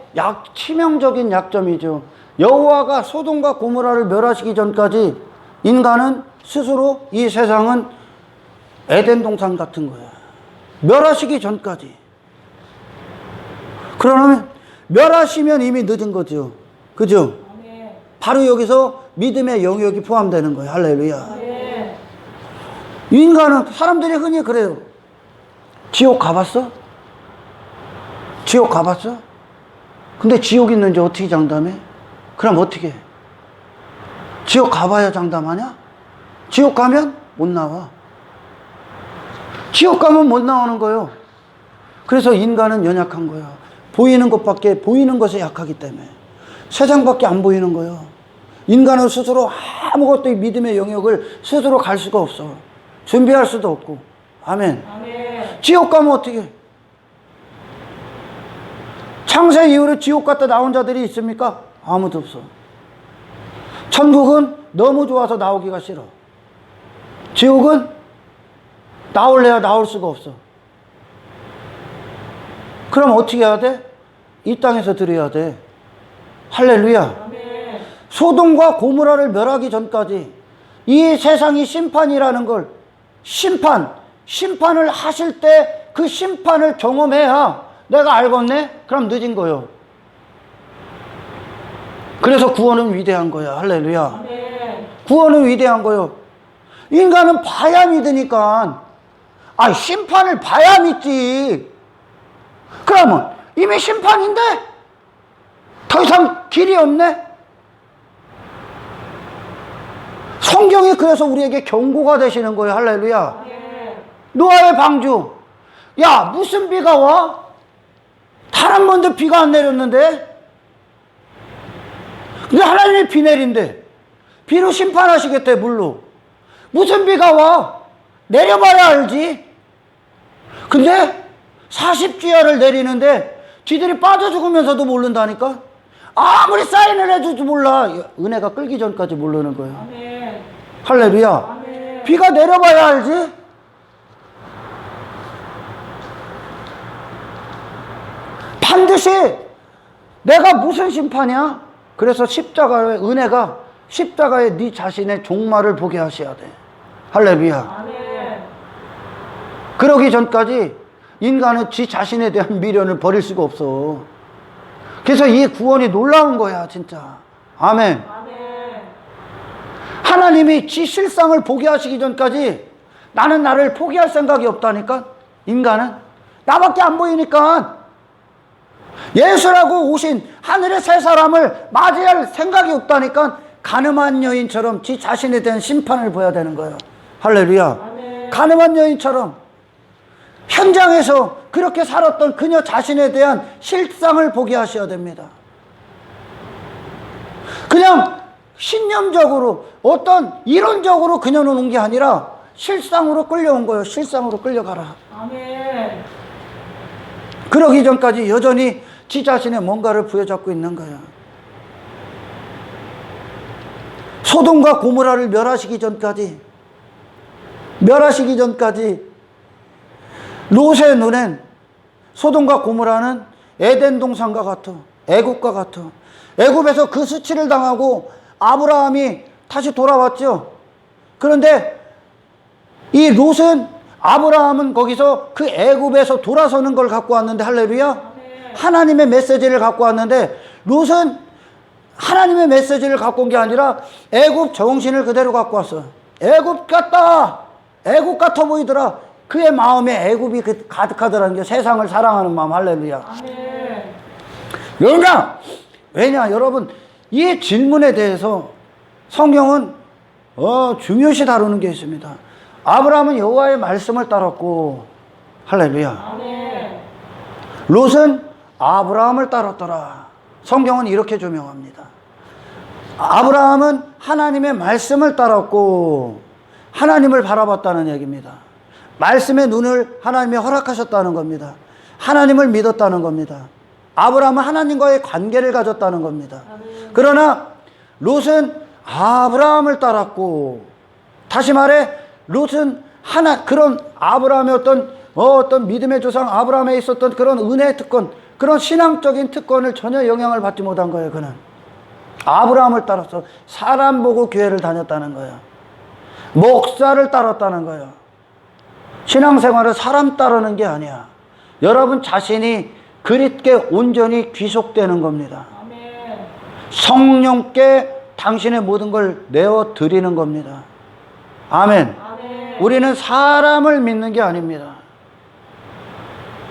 치명적인 약점이죠. 여호와가 소돔과 고모라를 멸하시기 전까지 인간은 스스로 이 세상은 에덴 동산 같은 거야. 멸하시기 전까지. 그러면 멸하시면 이미 늦은 거죠. 그죠? 아멘. 바로 여기서 믿음의 영역이 포함되는 거예요. 할렐루야. 아멘. 인간은 사람들이 흔히 그래요. 지옥 가봤어? 지옥 가봤어? 근데 지옥 있는지 어떻게 장담해? 그럼 어떻게 해? 지옥 가봐야 장담하냐? 지옥 가면 못 나와. 지옥 가면 못 나오는 거예요. 그래서 인간은 연약한 거예요. 보이는 것에 약하기 때문에. 세상밖에 안 보이는 거예요. 인간은 스스로 아무것도 믿음의 영역을 스스로 갈 수가 없어. 준비할 수도 없고. 아멘. 아멘. 지옥 가면 어떻게 해? 창세 이후로 지옥 갔다 나온 자들이 있습니까? 아무도 없어. 천국은 너무 좋아서 나오기가 싫어. 지옥은 나올래야 나올 수가 없어. 그럼 어떻게 해야 돼? 이 땅에서 들어야 돼. 할렐루야. 아멘. 소돔과 고모라를 멸하기 전까지 이 세상이 심판이라는 걸 심판을 하실 때 그 심판을 경험해야 내가 알겠네? 그럼 늦은 거요. 그래서 구원은 위대한 거야. 할렐루야. 아멘. 구원은 위대한 거요. 인간은 봐야 믿으니까. 심판을 봐야 믿지. 그러면 이미 심판인데 더 더 이상 길이 없네? 성경이 그래서 우리에게 경고가 되시는 거예요. 할렐루야. 노아의 방주. 야, 무슨 비가 와? 단 한 번도 비가 안 내렸는데? 근데 하나님이 비 내린대. 비로 심판하시겠대, 물로. 무슨 비가 와? 내려봐야 알지. 근데 40주야를 내리는데 쥐들이 빠져 죽으면서도 모른다니까? 아무리 사인을 해줘도 몰라. 은혜가 끌기 전까지 모르는 거예요. 아멘. 할렐루야. 아멘. 비가 내려봐야 알지. 반드시 내가 무슨 심판이야? 그래서 십자가의 은혜가 십자가에 네 자신의 종말을 보게 하셔야 돼. 할렐루야. 아멘. 그러기 전까지 인간은 지 자신에 대한 미련을 버릴 수가 없어. 그래서 이 구원이 놀라운 거야, 진짜. 아멘. 아멘. 하나님이 지 실상을 보게 하시기 전까지 나는 나를 포기할 생각이 없다니까. 인간은 나밖에 안 보이니까 예수라고 오신 하늘의 새 사람을 맞이할 생각이 없다니까 가늠한 여인처럼 지 자신에 대한 심판을 보여야 되는 거예요. 할렐루야. 아멘. 가늠한 여인처럼 현장에서 그렇게 살았던 그녀 자신에 대한 실상을 보게 하셔야 됩니다. 그냥 신념적으로 어떤 이론적으로 그녀는 온 게 아니라 실상으로 끌려온 거예요. 실상으로 끌려가라. 아멘. 그러기 전까지 여전히 지 자신의 뭔가를 부여잡고 있는 거예요. 소돔과 고모라를 멸하시기 전까지 롯의 눈엔 소돔과 고모라는 에덴 동산과 같아. 애굽과 같아. 애굽에서 그 수치를 당하고 아브라함이 다시 돌아왔죠. 그런데 이 롯은 아브라함은 거기서 그 애굽에서 돌아서는 걸 갖고 왔는데 할렐루야. 하나님의 메시지를 갖고 왔는데 롯은 하나님의 메시지를 갖고 온 게 아니라 애굽 정신을 그대로 갖고 왔어. 애굽 같다. 애굽 같아 보이더라. 그의 마음에 애굽이 가득하더라는 게 세상을 사랑하는 마음. 할렐루야. 아멘. 왜냐 여러분 이 질문에 대해서 성경은 중요시 다루는 게 있습니다. 아브라함은 여호와의 말씀을 따랐고 할렐루야. 아멘. 롯은 아브라함을 따랐더라. 성경은 이렇게 조명합니다. 아브라함은 하나님의 말씀을 따랐고 하나님을 바라봤다는 얘기입니다. 말씀의 눈을 하나님이 허락하셨다는 겁니다. 하나님을 믿었다는 겁니다. 아브라함은 하나님과의 관계를 가졌다는 겁니다. 그러나 롯은 아브라함을 따랐고, 다시 말해 롯은 그런 아브라함의 어떤 믿음의 조상 아브라함에 있었던 그런 은혜의 특권, 그런 신앙적인 특권을 전혀 영향을 받지 못한 거예요. 그는 아브라함을 따라서 사람 보고 교회를 다녔다는 거예요. 목사를 따랐다는 거예요. 신앙생활은 사람 따르는 게 아니야. 여러분 자신이 그리스도께 온전히 귀속되는 겁니다. 아멘. 성령께 당신의 모든 걸 내어 드리는 겁니다. 아멘. 아멘. 우리는 사람을 믿는 게 아닙니다.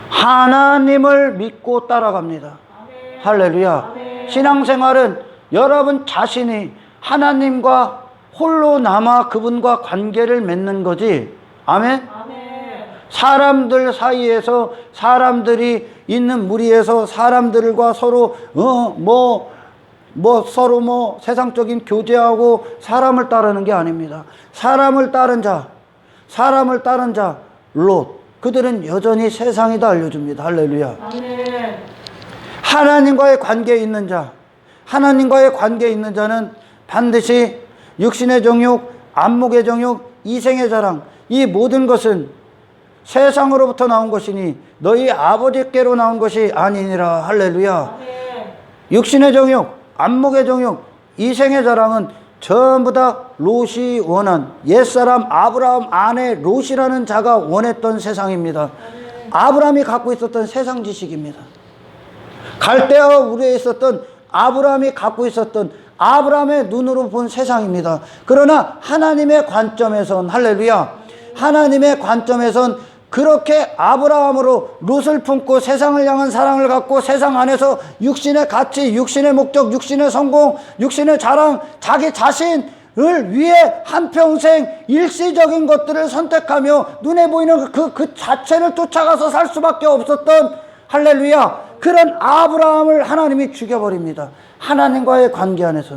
하나님을 믿고 따라갑니다. 아멘. 할렐루야. 아멘. 신앙생활은 여러분 자신이 하나님과 홀로 남아 그분과 관계를 맺는 거지. 아멘. 아멘. 사람들 사이에서, 사람들이 있는 무리에서 사람들과 서로 서로 세상적인 교제하고 사람을 따르는 게 아닙니다. 사람을 따른 자 롯, 그들은 여전히 세상이다 알려줍니다. 할렐루야. 아멘. 하나님과의 관계에 있는 자는 반드시 육신의 정욕, 안목의 정욕, 이생의 자랑, 이 모든 것은 세상으로부터 나온 것이니 너희 아버지께로 나온 것이 아니니라. 할렐루야. 아멘. 육신의 정욕, 안목의 정욕, 이생의 자랑은 전부 다 롯이 원한, 옛사람 아브라함 아내 롯이라는 자가 원했던 세상입니다. 아브라함이 갖고 있었던 세상 지식입니다. 갈대아와 우르에 있었던 아브라함이 갖고 있었던 아브라함의 눈으로 본 세상입니다. 그러나 하나님의 관점에선, 할렐루야, 하나님의 관점에선 그렇게 아브라함으로 롯을 품고 세상을 향한 사랑을 갖고 세상 안에서 육신의 가치, 육신의 목적, 육신의 성공, 육신의 자랑, 자기 자신을 위해 한평생 일시적인 것들을 선택하며 눈에 보이는 그 자체를 쫓아가서 살 수밖에 없었던, 할렐루야, 그런 아브라함을 하나님이 죽여버립니다. 하나님과의 관계 안에서.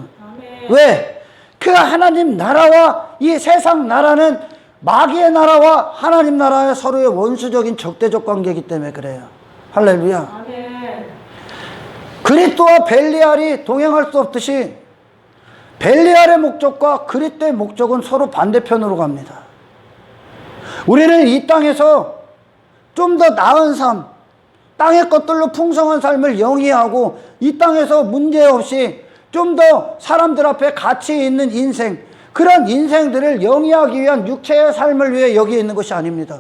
왜? 그 하나님 나라와 이 세상 나라는 마귀의 나라와 하나님 나라의 서로의 원수적인 적대적 관계이기 때문에 그래요. 할렐루야. 그리스도와 벨리알이 동행할 수 없듯이 벨리알의 목적과 그리스도의 목적은 서로 반대편으로 갑니다. 우리는 이 땅에서 좀 더 나은 삶, 땅의 것들로 풍성한 삶을 영위하고 이 땅에서 문제없이 좀 더 사람들 앞에 가치 있는 인생, 그런 인생들을 영위하기 위한 육체의 삶을 위해 여기 있는 것이 아닙니다.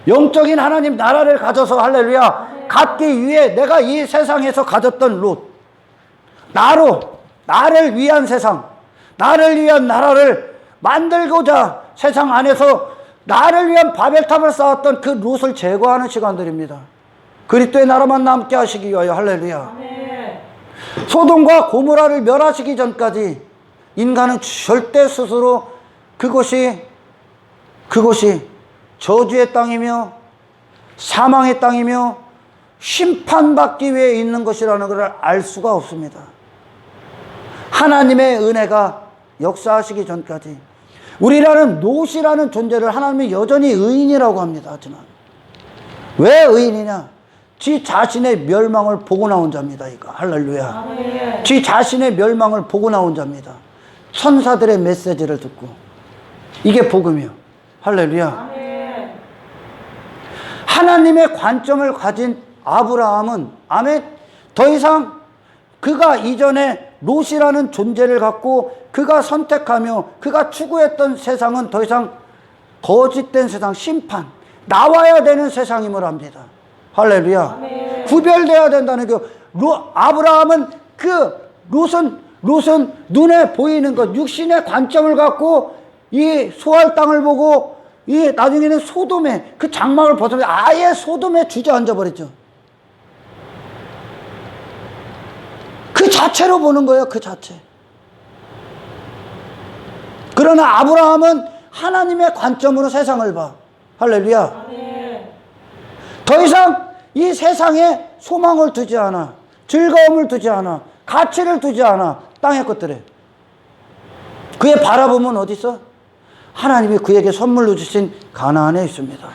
영적인 하나님 나라를 가져서, 할렐루야, 갖기 위해 내가 이 세상에서 가졌던 롯, 나를 위한 세상, 나를 위한 나라를 만들고자 세상 안에서 나를 위한 바벨탑을 쌓았던 그 롯을 제거하는 시간들입니다. 그리스도의 나라만 남게 하시기 위하여. 할렐루야. 소돔과 고모라를 멸하시기 전까지 인간은 절대 스스로 그것이 저주의 땅이며 사망의 땅이며 심판받기 위해 있는 것이라는 것을 알 수가 없습니다. 하나님의 은혜가 역사하시기 전까지 우리라는 롯이라는 존재를 하나님이 여전히 의인이라고 합니다. 하지만 왜 의인이냐? 지 자신의 멸망을 보고 나온 자입니다. 이거 할렐루야. 지 자신의 멸망을 보고 나온 자입니다. 천사들의 메시지를 듣고. 이게 복음이요. 할렐루야. 하나님의 관점을 가진 아브라함은, 아멘, 더 이상 그가 이전에 롯이라는 존재를 갖고 그가 선택하며 그가 추구했던 세상은 더 이상 거짓된 세상, 심판, 나와야 되는 세상임을 합니다. 할렐루야. 구별되어야 된다는 게, 아브라함은 롯은 눈에 보이는 것, 육신의 관점을 갖고 이 소할 땅을 보고 이 나중에는 소돔의 그 장막을 벗어나서 아예 소돔에 주저앉아 버렸죠. 그 자체로 보는 거예요. 그 자체. 그러나 아브라함은 하나님의 관점으로 세상을 봐. 할렐루야. 더 이상 이 세상에 소망을 두지 않아, 즐거움을 두지 않아, 가치를 두지 않아. 땅의 것들에. 그의 바라보면 어디 있어? 하나님이 그에게 선물로 주신 가나안에 있습니다.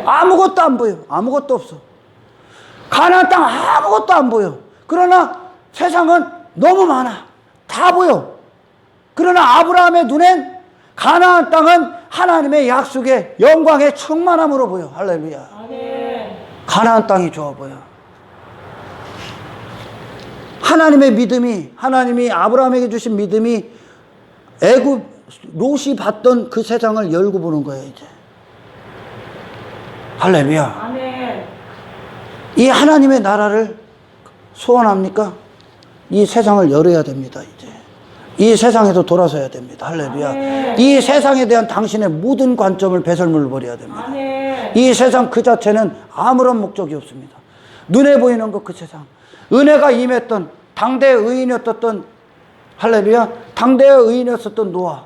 아무것도 안 보여. 아무것도 없어. 가나안 땅 아무것도 안 보여. 그러나 세상은 너무 많아. 다 보여. 그러나 아브라함의 눈엔 가나안 땅은 하나님의 약속의 영광의 충만함으로 보여. 할렐루야. 가나안 땅이 좋아 보여. 하나님의 믿음이, 하나님이 아브라함에게 주신 믿음이 롯이 봤던 그 세상을 열고 보는 거예요, 이제. 할렐루야. 이 하나님의 나라를 소원합니까? 이 세상을 열어야 됩니다, 이제. 이 세상에서 돌아서야 됩니다. 할렐루야. 이 세상에 대한 당신의 모든 관점을 배설물을 버려야 됩니다. 이 세상 그 자체는 아무런 목적이 없습니다. 눈에 보이는 것, 그 세상. 은혜가 임했던 당대의 의인이었던, 할렐루야, 당대의 의인이었었던 노아.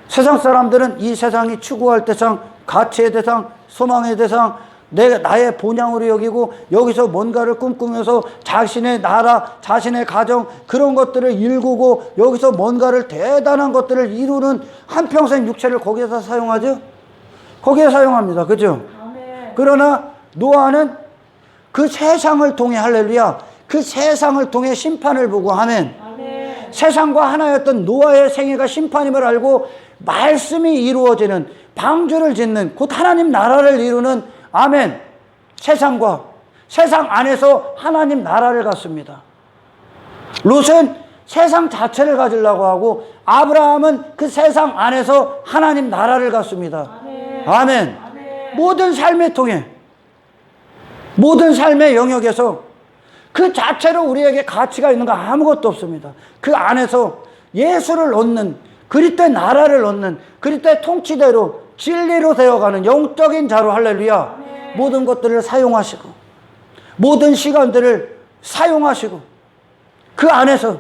세상 사람들은 이 세상이 추구할 대상, 가치의 대상, 소망의 대상, 나의 본향으로 여기고 여기서 뭔가를 꿈꾸면서 자신의 나라, 자신의 가정, 그런 것들을 일구고 여기서 뭔가를 대단한 것들을 이루는 한평생 육체를 거기에서 사용하죠? 거기에 사용합니다. 그죠? 그러나 노아는 그 세상을 통해, 할렐루야, 그 세상을 통해 심판을 보고, 아멘. 세상과 하나였던 노아의 생애가 심판임을 알고 말씀이 이루어지는, 방주를 짓는, 곧 하나님 나라를 이루는, 아멘, 세상과 세상 안에서 하나님 나라를 갖습니다. 롯은 세상 자체를 가지려고 하고 아브라함은 그 세상 안에서 하나님 나라를 갖습니다. 아멘. 모든 삶을 통해, 모든 삶의 영역에서 그 자체로 우리에게 가치가 있는 거 아무것도 없습니다. 그 안에서 예수를 얻는, 그리스도의 나라를 얻는, 그리스도의 통치대로 진리로 되어가는 영적인 자로 할렐루야. 모든 것들을 사용하시고 모든 시간들을 사용하시고 그 안에서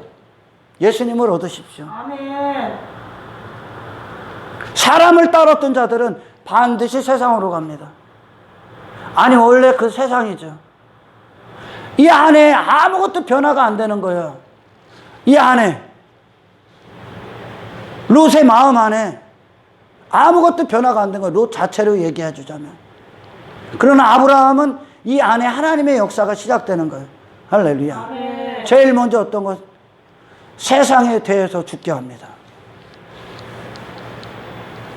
예수님을 얻으십시오. 아멘. 사람을 따랐던 자들은 반드시 세상으로 갑니다. 아니 원래 그 세상이죠. 이 안에 아무것도 변화가 안 되는 거예요. 이 안에 롯의 마음 안에 아무것도 변화가 안 된 거예요. 롯 자체로 얘기해 주자면. 그러나 아브라함은 이 안에 하나님의 역사가 시작되는 거예요. 할렐루야. 아멘. 제일 먼저 어떤 것? 세상에 대해서 죽게 합니다.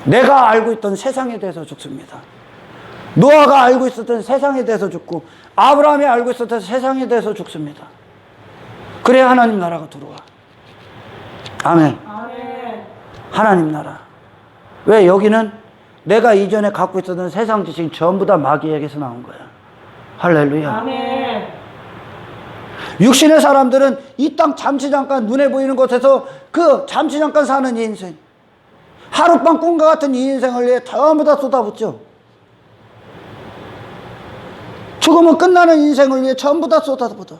내가 알고 있던 세상에 대해서 죽습니다. 노아가 알고 있었던 세상에 대해서 죽고 아브라함이 알고 있었던 세상에 대해서 죽습니다. 그래야 하나님 나라가 들어와. 아멘. 아멘. 하나님 나라. 왜 여기는 내가 이전에 갖고 있었던 세상 지식 전부 다 마귀에게서 나온 거야. 할렐루야. 아멘. 육신의 사람들은 이 땅 잠시 잠깐 눈에 보이는 곳에서 그 잠시 잠깐 사는 이 인생, 하룻밤 꿈과 같은 이 인생을 위해 전부 다 쏟아붓죠. 죽으면 끝나는 인생을 위해 전부 다 쏟아붓어.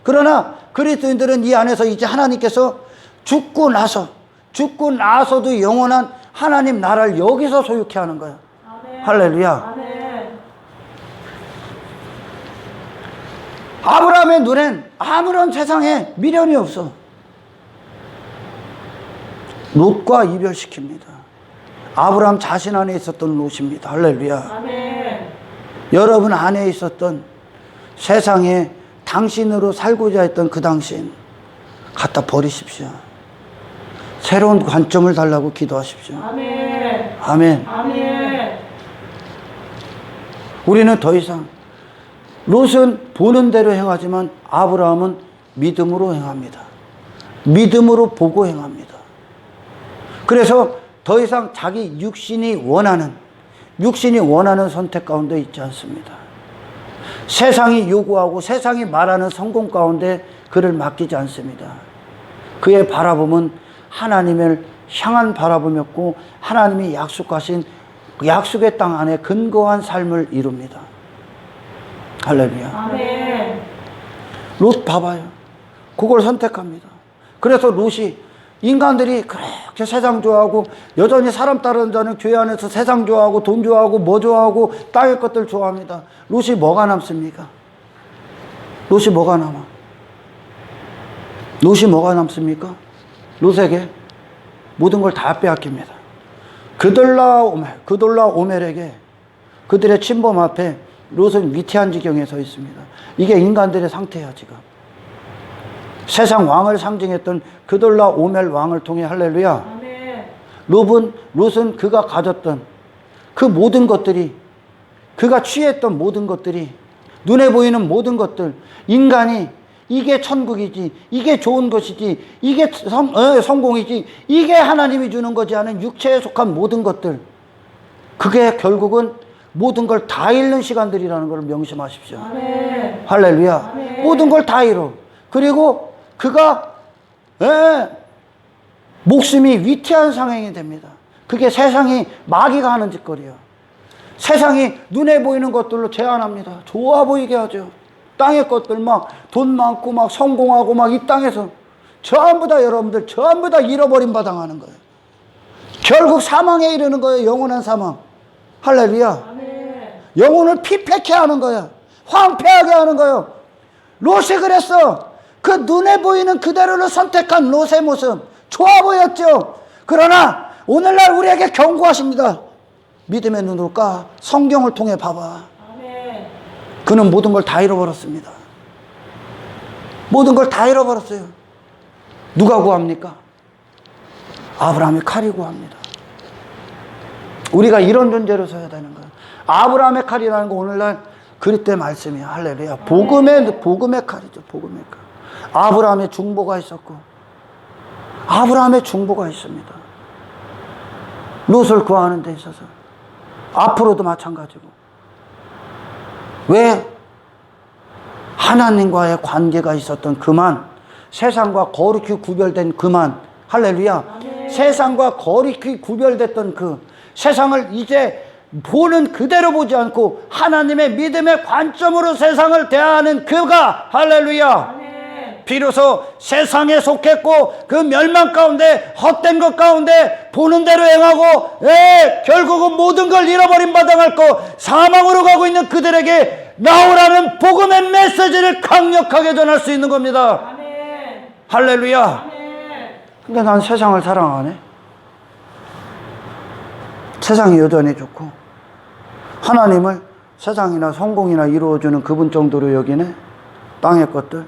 그러나 그리스도인들은 이 안에서 이제 하나님께서 죽고 나서도 영원한 하나님 나라를 여기서 소유케 하는 거야. 아멘. 할렐루야. 아멘. 아브라함의 눈엔 아무런 세상에 미련이 없어. 롯과 이별시킵니다. 아브라함 자신 안에 있었던 롯입니다. 할렐루야. 아멘. 여러분 안에 있었던 세상에 당신으로 살고자 했던 그 당신 갖다 버리십시오. 새로운 관점을 달라고 기도하십시오. 아멘. 아멘. 아멘. 우리는 더 이상 롯은 보는 대로 행하지만 아브라함은 믿음으로 행합니다. 믿음으로 보고 행합니다. 그래서 더 이상 자기 육신이 원하는 선택 가운데 있지 않습니다. 세상이 요구하고 세상이 말하는 성공 가운데 그를 맡기지 않습니다. 그의 바라봄은 하나님을 향한 바라봄이었고 하나님이 약속하신 약속의 땅 안에 근거한 삶을 이룹니다. 할렐루야. 아멘. 롯 봐봐요. 그걸 선택합니다. 그래서 롯이 인간들이 그렇게 세상 좋아하고 여전히 사람 따르는 자는 교회 안에서 세상 좋아하고 돈 좋아하고 뭐 좋아하고 땅의 것들 좋아합니다. 롯이 뭐가 남습니까? 롯이 뭐가 남아? 롯이 뭐가 남습니까? 롯에게 모든 걸 다 빼앗깁니다. 그돌라 오멜에게 그들의 침범 앞에 롯은 위태한 지경에 서 있습니다. 이게 인간들의 상태야 지금. 세상 왕을 상징했던 그돌라 오멜 왕을 통해 할렐루야. 아멘. 롯은 그가 가졌던 그 모든 것들이, 그가 취했던 모든 것들이, 눈에 보이는 모든 것들, 인간이 이게 천국이지, 이게 좋은 것이지, 이게 성공이지, 이게 하나님이 주는 거지 하는 육체에 속한 모든 것들, 그게 결국은 모든 걸 다 잃는 시간들이라는 걸 명심하십시오. 아멘. 할렐루야. 아멘. 모든 걸 다 잃어. 그리고 그가 목숨이 위태한 상황이 됩니다. 그게 세상이 마귀가 하는 짓거리예요. 세상이 눈에 보이는 것들로 제한합니다. 좋아 보이게 하죠. 땅의 것들 막 돈 많고 막 성공하고 막 이 땅에서 전부 다 여러분들 전부 다 잃어버림 바당하는 거예요. 결국 사망에 이르는 거예요. 영원한 사망. 할렐루야. 아멘. 영혼을 피폐케 하는 거야. 황폐하게 하는 거예요. 롯이 그랬어. 그 눈에 보이는 그대로를 선택한 롯의 모습 좋아 보였죠. 그러나 오늘날 우리에게 경고하십니다. 믿음의 눈으로 까. 성경을 통해 봐봐. 아멘. 그는 모든 걸 다 잃어버렸습니다. 모든 걸 다 잃어버렸어요. 누가 구합니까? 아브라함의 칼이 구합니다. 우리가 이런 존재로 서야 되는 거예요. 아브라함의 칼이라는 거 오늘날 그리스도의 말씀이야. 할렐루야. 복음의 칼이죠. 복음의 칼. 아브라함의 중보가 있었고 아브라함의 중보가 있습니다. 롯을 구하는 데 있어서 앞으로도 마찬가지고. 왜? 하나님과의 관계가 있었던 그만, 세상과 거룩히 구별된 그만, 할렐루야. 아멘. 세상과 거룩히 구별됐던 세상을 이제 보는 그대로 보지 않고 하나님의 믿음의 관점으로 세상을 대하는 그가 할렐루야 비로소 세상에 속했고 그 멸망 가운데 헛된 것 가운데 보는 대로 행하고 결국은 모든 걸 잃어버린 바당할 거 사망으로 가고 있는 그들에게 나오라는 복음의 메시지를 강력하게 전할 수 있는 겁니다. 아멘. 할렐루야. 아멘. 근데 난 세상을 사랑 안 해. 세상이 여전히 좋고 하나님을 세상이나 성공이나 이루어주는 그분 정도로 여기네. 땅의 것들.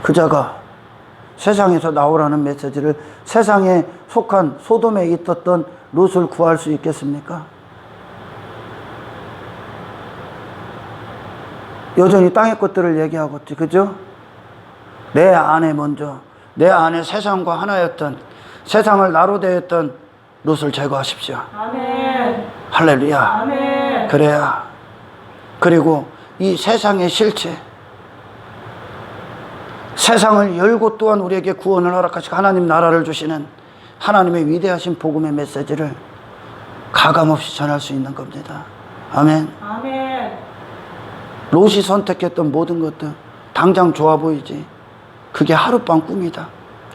그자가 세상에서 나오라는 메시지를 세상에 속한 소돔에 있었던 롯을 구할 수 있겠습니까? 여전히 땅의 것들을 얘기하고 있지, 그죠? 내 안에 먼저, 내 안에 세상과 하나였던, 세상을 나로 대했던 롯을 제거하십시오. 아멘. 할렐루야. 아멘. 그래야. 그리고 이 세상의 실체, 세상을 열고 또한 우리에게 구원을 허락하시고 하나님 나라를 주시는 하나님의 위대하신 복음의 메시지를 가감없이 전할 수 있는 겁니다. 아멘. 아멘. 롯이 선택했던 모든 것들 당장 좋아 보이지. 그게 하룻밤 꿈이다.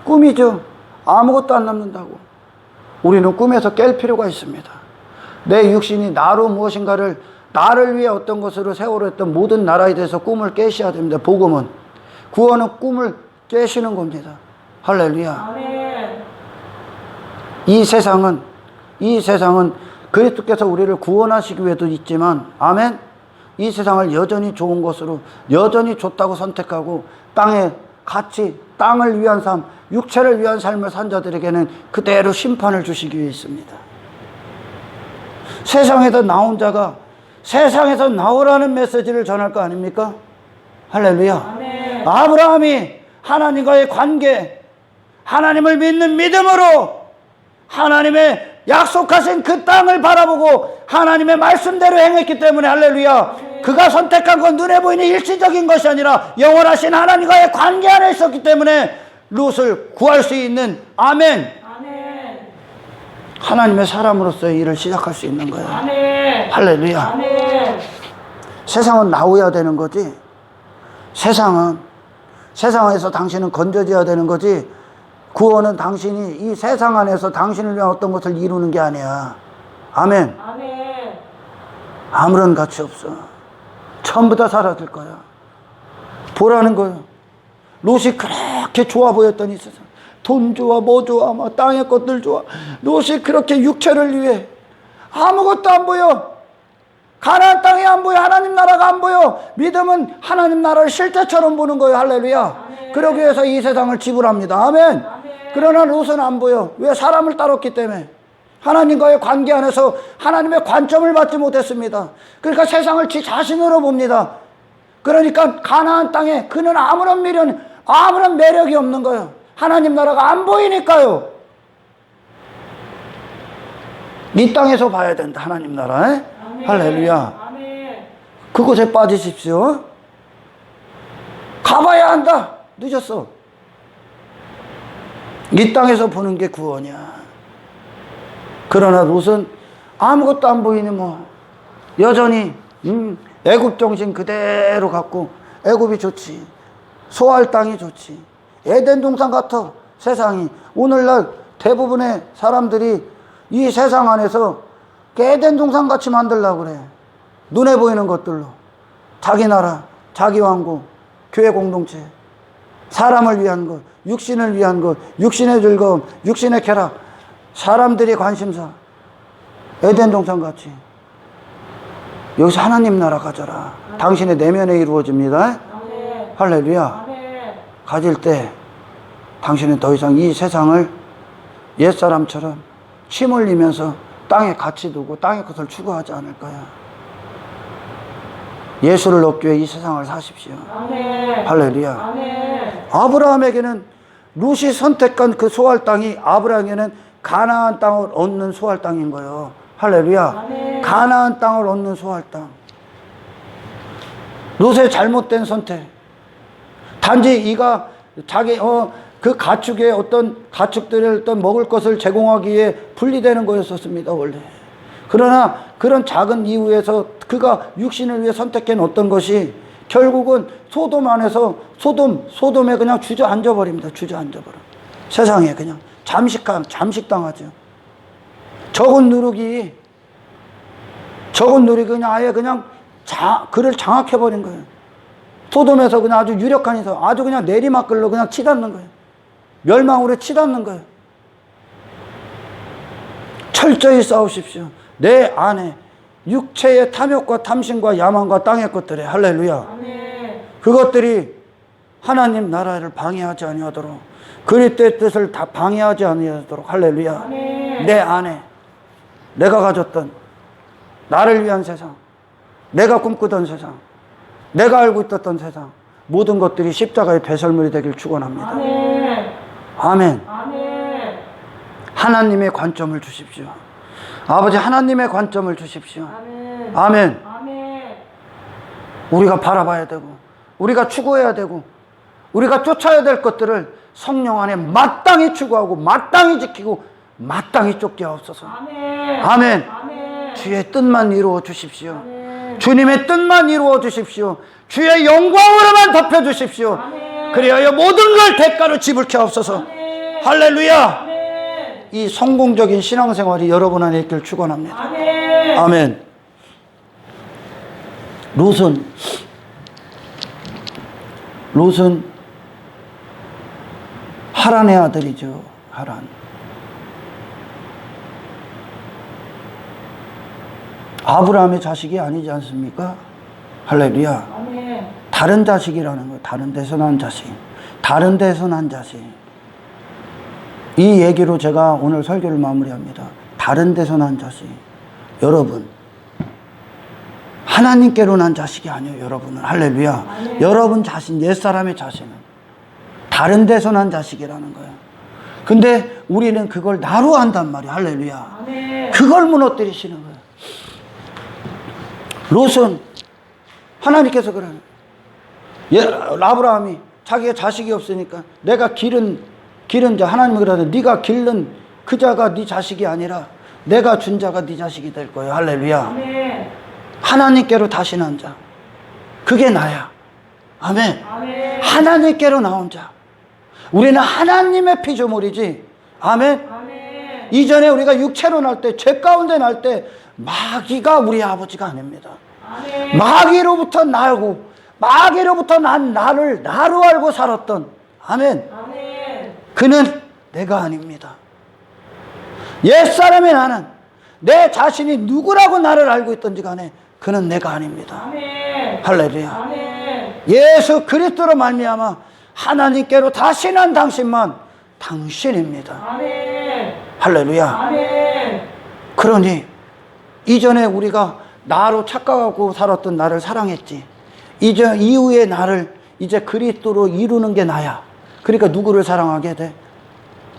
꿈이죠. 아무것도 안 남는다고. 우리는 꿈에서 깰 필요가 있습니다. 내 육신이 나로 무엇인가를 나를 위해 어떤 것으로 세우려 했던 모든 나라에 대해서 꿈을 깨셔야 됩니다. 복음은 구원은 꿈을 깨시는 겁니다. 할렐루야. 아멘. 이 세상은 그리스도께서 우리를 구원하시기 위해도 있지만 아멘. 이 세상을 여전히 좋은 것으로 여전히 좋다고 선택하고 땅에 같이 땅을 위한 삶, 육체를 위한 삶을 산 자들에게는 그대로 심판을 주시기 위해 있습니다. 세상에서 나온 자가 세상에서 나오라는 메시지를 전할 거 아닙니까? 할렐루야. 아멘. 아브라함이 하나님과의 관계, 하나님을 믿는 믿음으로 하나님의 약속하신 그 땅을 바라보고 하나님의 말씀대로 행했기 때문에 할렐루야. 그가 선택한 건 눈에 보이는 일시적인 것이 아니라 영원하신 하나님과의 관계 안에 있었기 때문에 롯을 구할 수 있는 아멘. 아멘. 하나님의 사람으로서의 일을 시작할 수 있는 거예요. 아멘. 할렐루야. 아멘. 세상은 나오야 되는 거지. 세상에서 당신은 건져져야 되는 거지. 구원은 당신이 이 세상 안에서 당신을 위한 어떤 것을 이루는 게 아니야. 아멘. 아멘. 아무런 가치 없어. 전부 다 사라질 거야. 보라는 거예요. 롯이 그렇게 좋아 보였더니 세상. 돈 좋아, 뭐 좋아, 막 땅의 것들 좋아. 롯이 그렇게 육체를 위해 아무것도 안 보여. 가나안 땅이 안 보여. 하나님 나라가 안 보여. 믿음은 하나님 나라를 실제처럼 보는 거예요. 할렐루야. 아멘. 그러기 위해서 이 세상을 지불합니다. 아멘. 그러나 롯은 안 보여. 왜? 사람을 따랐기 때문에. 하나님과의 관계 안에서 하나님의 관점을 받지 못했습니다. 그러니까 세상을 지 자신으로 봅니다. 그러니까 가나안 땅에 그는 아무런 미련, 아무런 매력이 없는 거예요. 하나님 나라가 안 보이니까요. 이 땅에서 봐야 된다. 하나님 나라. 아멘. 할렐루야. 아멘. 그곳에 빠지십시오. 가봐야 한다. 늦었어. 이 땅에서 보는 게 구원이야. 그러나 롯은 아무것도 안 보이니 뭐 여전히 애굽 정신 그대로 갖고 애굽이 좋지. 소할 땅이 좋지. 에덴 동산 같아. 세상이. 오늘날 대부분의 사람들이 이 세상 안에서 에덴 동산 같이 만들려고 그래. 눈에 보이는 것들로. 자기 나라, 자기 왕국, 교회 공동체, 사람을 위한 것, 육신을 위한 것, 육신의 즐거움, 육신의 쾌락, 사람들이 관심사, 에덴 동산 같이. 여기서 하나님 나라 가져라. 당신의 내면에 이루어집니다. 아멘. 할렐루야. 아멘. 가질 때 당신은 더 이상 이 세상을 옛사람처럼 침 흘리면서 땅에 가치 두고 땅의 것을 추구하지 않을 거야. 예수를 얻기 위해 이 세상을 사십시오. 아멘. 할렐루야. 아멘. 아브라함에게는 롯이 선택한 그 소할 땅이 아브라함에게는 가나안 땅을 얻는 소할 땅인 거예요. 할렐루야. 아멘. 가나안 땅을 얻는 소할 땅. 롯의 잘못된 선택. 단지 이가 자기 그 가축의 가축들의 먹을 것을 제공하기 위해 분리되는 거였었습니다, 원래. 그러나 그런 작은 이유에서 그가 육신을 위해 선택해 놓았던 것이 결국은 소돔 안에서 소돔에 그냥 주저앉아 버립니다. 주저앉아 버려. 세상에 그냥 잠식당하죠. 적은 누룩이 그냥 아예 그냥 그를 장악해 버린 거예요. 소돔에서 그냥 아주 유력한 인사, 아주 그냥 내리막길로 그냥 치닫는 거예요. 멸망으로 치닫는 거예요. 철저히 싸우십시오. 내 안에 육체의 탐욕과 탐심과 야망과 땅의 것들에 할렐루야. 아멘. 그것들이 하나님 나라를 방해하지 아니하도록 그리스도의 뜻을 다 방해하지 아니하도록 할렐루야. 아멘. 내 안에 내가 가졌던 나를 위한 세상, 내가 꿈꾸던 세상, 내가 알고 있었던 세상, 모든 것들이 십자가의 배설물이 되길 축원합니다. 아멘. 아멘. 아멘. 하나님의 관점을 주십시오. 아버지 하나님의 관점을 주십시오. 아멘. 아멘. 아멘. 우리가 바라봐야 되고 우리가 추구해야 되고 우리가 쫓아야 될 것들을 성령 안에 마땅히 추구하고 마땅히 지키고 마땅히 쫓게 하옵소서. 아멘. 아멘. 아멘. 주의 뜻만 이루어 주십시오. 아멘. 주님의 뜻만 이루어 주십시오. 주의 영광으로만 덮여 주십시오. 아멘. 그리하여 모든 걸 대가로 지불케 하옵소서. 아멘. 할렐루야. 아멘. 이 성공적인 신앙생활이 여러분 안에 있길 축원합니다. 아멘. 아멘. 롯은 하란의 아들이죠. 하란. 아브라함의 자식이 아니지 않습니까? 할렐루야. 아멘. 다른 자식이라는 거예요. 다른 데서 난 자식. 다른 데서 난 자식. 이 얘기로 제가 오늘 설교를 마무리합니다. 다른 데서 난 자식. 여러분, 하나님께로 난 자식이 아니에요. 여러분은. 할렐루야. 아멘. 여러분 자신, 옛사람의 자신은 다른 데서 난 자식이라는 거예요. 근데 우리는 그걸 나로 한단 말이에요. 할렐루야. 아멘. 그걸 무너뜨리시는 거예요. 롯은 하나님께서 그러는 아브라함이 자기가 자식이 없으니까 내가 기른 자, 하나님이 그러는데 네가 기른 그 자가 네 자식이 아니라 내가 준 자가 네 자식이 될 거예요. 할렐루야. 아멘. 하나님께로 다시 난 자, 그게 나야. 아멘. 아멘. 하나님께로 나온 자, 우리는 하나님의 피조물이지. 아멘. 아멘. 이전에 우리가 육체로 날 때, 죄 가운데 날 때 마귀가 우리 아버지가 아닙니다. 아멘. 마귀로부터 나고 마귀로부터 난 나를 나로 알고 살았던, 아멘, 아멘. 그는 내가 아닙니다. 옛사람의 나는 내 자신이 누구라고 나를 알고 있던지 간에 그는 내가 아닙니다. 아멘. 할렐루야. 아멘. 예수 그리스도로 말미암아 하나님께로 다시 난 당신만 당신입니다. 아멘. 할렐루야. 아멘. 그러니 이전에 우리가 나로 착각하고 살았던 나를 사랑했지. 이제 이후의 나를 이제 그리스도로 이루는 게 나야. 그러니까 누구를 사랑하게 돼?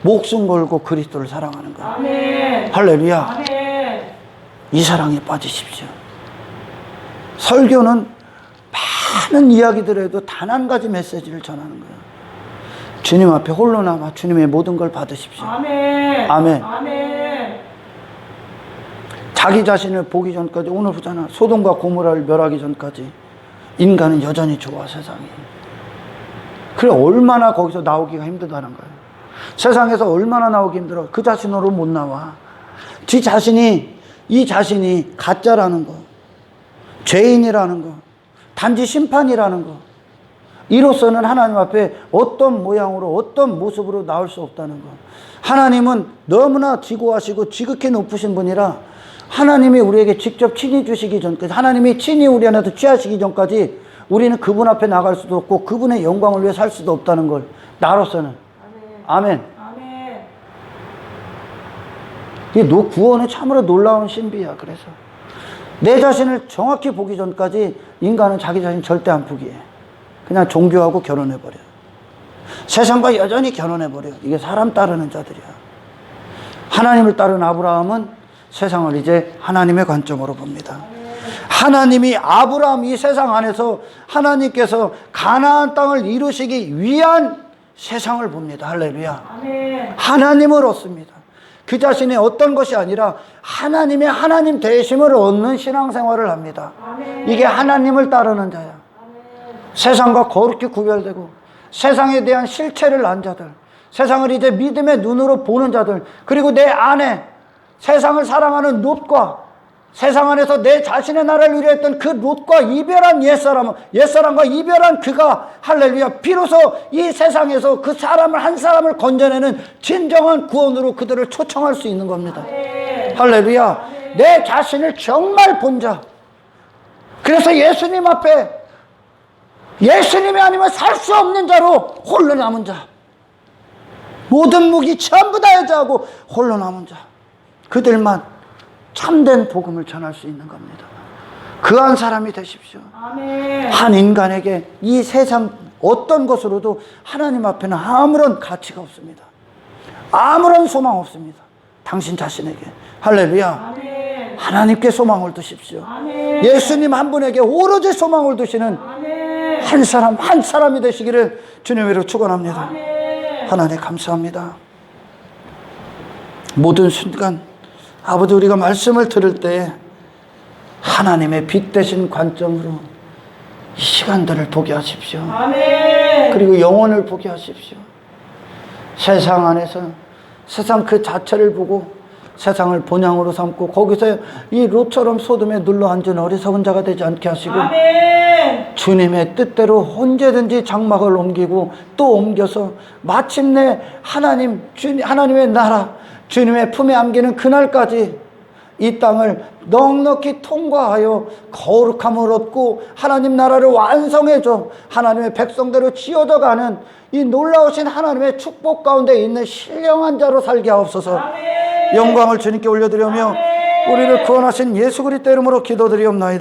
목숨 걸고 그리스도를 사랑하는 거야. 아멘. 할렐루야. 아멘. 이 사랑에 빠지십시오. 설교는 많은 이야기들 해도 단 한 가지 메시지를 전하는 거예요. 주님 앞에 홀로 남아 주님의 모든 걸 받으십시오. 아멘. 아멘. 아멘. 자기 자신을 보기 전까지, 오늘 보잖아. 소돔과 고모라를 멸하기 전까지 인간은 여전히 좋아, 세상이. 그래, 얼마나 거기서 나오기가 힘들다는 거예요. 세상에서 얼마나 나오기 힘들어. 그 자신으로 못 나와. 이 자신이 가짜라는 거, 죄인이라는 거, 단지 심판이라는 거, 이로서는 하나님 앞에 어떤 모양으로 어떤 모습으로 나올 수 없다는 거. 하나님은 너무나 지고하시고 지극히 높으신 분이라 하나님이 우리에게 직접 친히 주시기 전까지, 하나님이 친히 우리 안에서 취하시기 전까지 우리는 그분 앞에 나갈 수도 없고 그분의 영광을 위해 살 수도 없다는 걸 나로서는. 아멘. 아멘. 이게 구원의 참으로 놀라운 신비야. 그래서 내 자신을 정확히 보기 전까지 인간은 자기 자신 절대 안 포기해. 그냥 종교하고 결혼해버려. 세상과 여전히 결혼해버려. 이게 사람 따르는 자들이야. 하나님을 따른 아브라함은 세상을 이제 하나님의 관점으로 봅니다. 하나님이 아브라함 이 세상 안에서 하나님께서 가나안 땅을 이루시기 위한 세상을 봅니다. 할렐루야. 아멘. 하나님을 얻습니다. 그 자신의 어떤 것이 아니라 하나님의 하나님 되심을 얻는 신앙생활을 합니다. 아멘. 이게 하나님을 따르는 자야. 아멘. 세상과 거룩히 구별되고 세상에 대한 실체를 안 자들, 세상을 이제 믿음의 눈으로 보는 자들, 그리고 내 안에 세상을 사랑하는 롯과 세상 안에서 내 자신의 나라를 위려 했던 그 롯과 이별한 옛사람과 이별한 그가 할렐루야 비로소 이 세상에서 그 사람을 한 사람을 건져내는 진정한 구원으로 그들을 초청할 수 있는 겁니다. 할렐루야. 내 자신을 정말 본 자. 그래서 예수님 앞에 예수님이 아니면 살 수 없는 자로 홀로 남은 자. 모든 무기 전부 다 해제하고 홀로 남은 자. 그들만 참된 복음을 전할 수 있는 겁니다. 그한 사람이 되십시오. 아멘. 한 인간에게 이 세상 어떤 것으로도 하나님 앞에는 아무런 가치가 없습니다. 아무런 소망 없습니다. 당신 자신에게. 할렐루야. 아멘. 하나님께 소망을 두십시오. 아멘. 예수님 한 분에게 오로지 소망을 두시는 아멘. 한 사람이 되시기를 주님으로 축원합니다. 아멘. 하나님 감사합니다. 모든 순간 아버지 우리가 말씀을 들을 때 하나님의 빛 되신 관점으로 이 시간들을 보게 하십시오. 아멘. 그리고 영혼을 보게 하십시오. 세상 안에서 세상 그 자체를 보고 세상을 본향으로 삼고 거기서 이 롯처럼 소돔에 눌러앉은 어리석은 자가 되지 않게 하시고 아멘. 주님의 뜻대로 언제든지 장막을 옮기고 또 옮겨서 마침내 하나님의 나라 주님의 품에 안기는 그날까지 이 땅을 넉넉히 통과하여 거룩함을 얻고 하나님 나라를 완성해줘 하나님의 백성대로 지어져 가는 이 놀라우신 하나님의 축복 가운데 있는 신령한 자로 살게 하옵소서. 아멘. 영광을 주님께 올려드리며 우리를 구원하신 예수 그리스도 이름으로 기도드리옵나이다.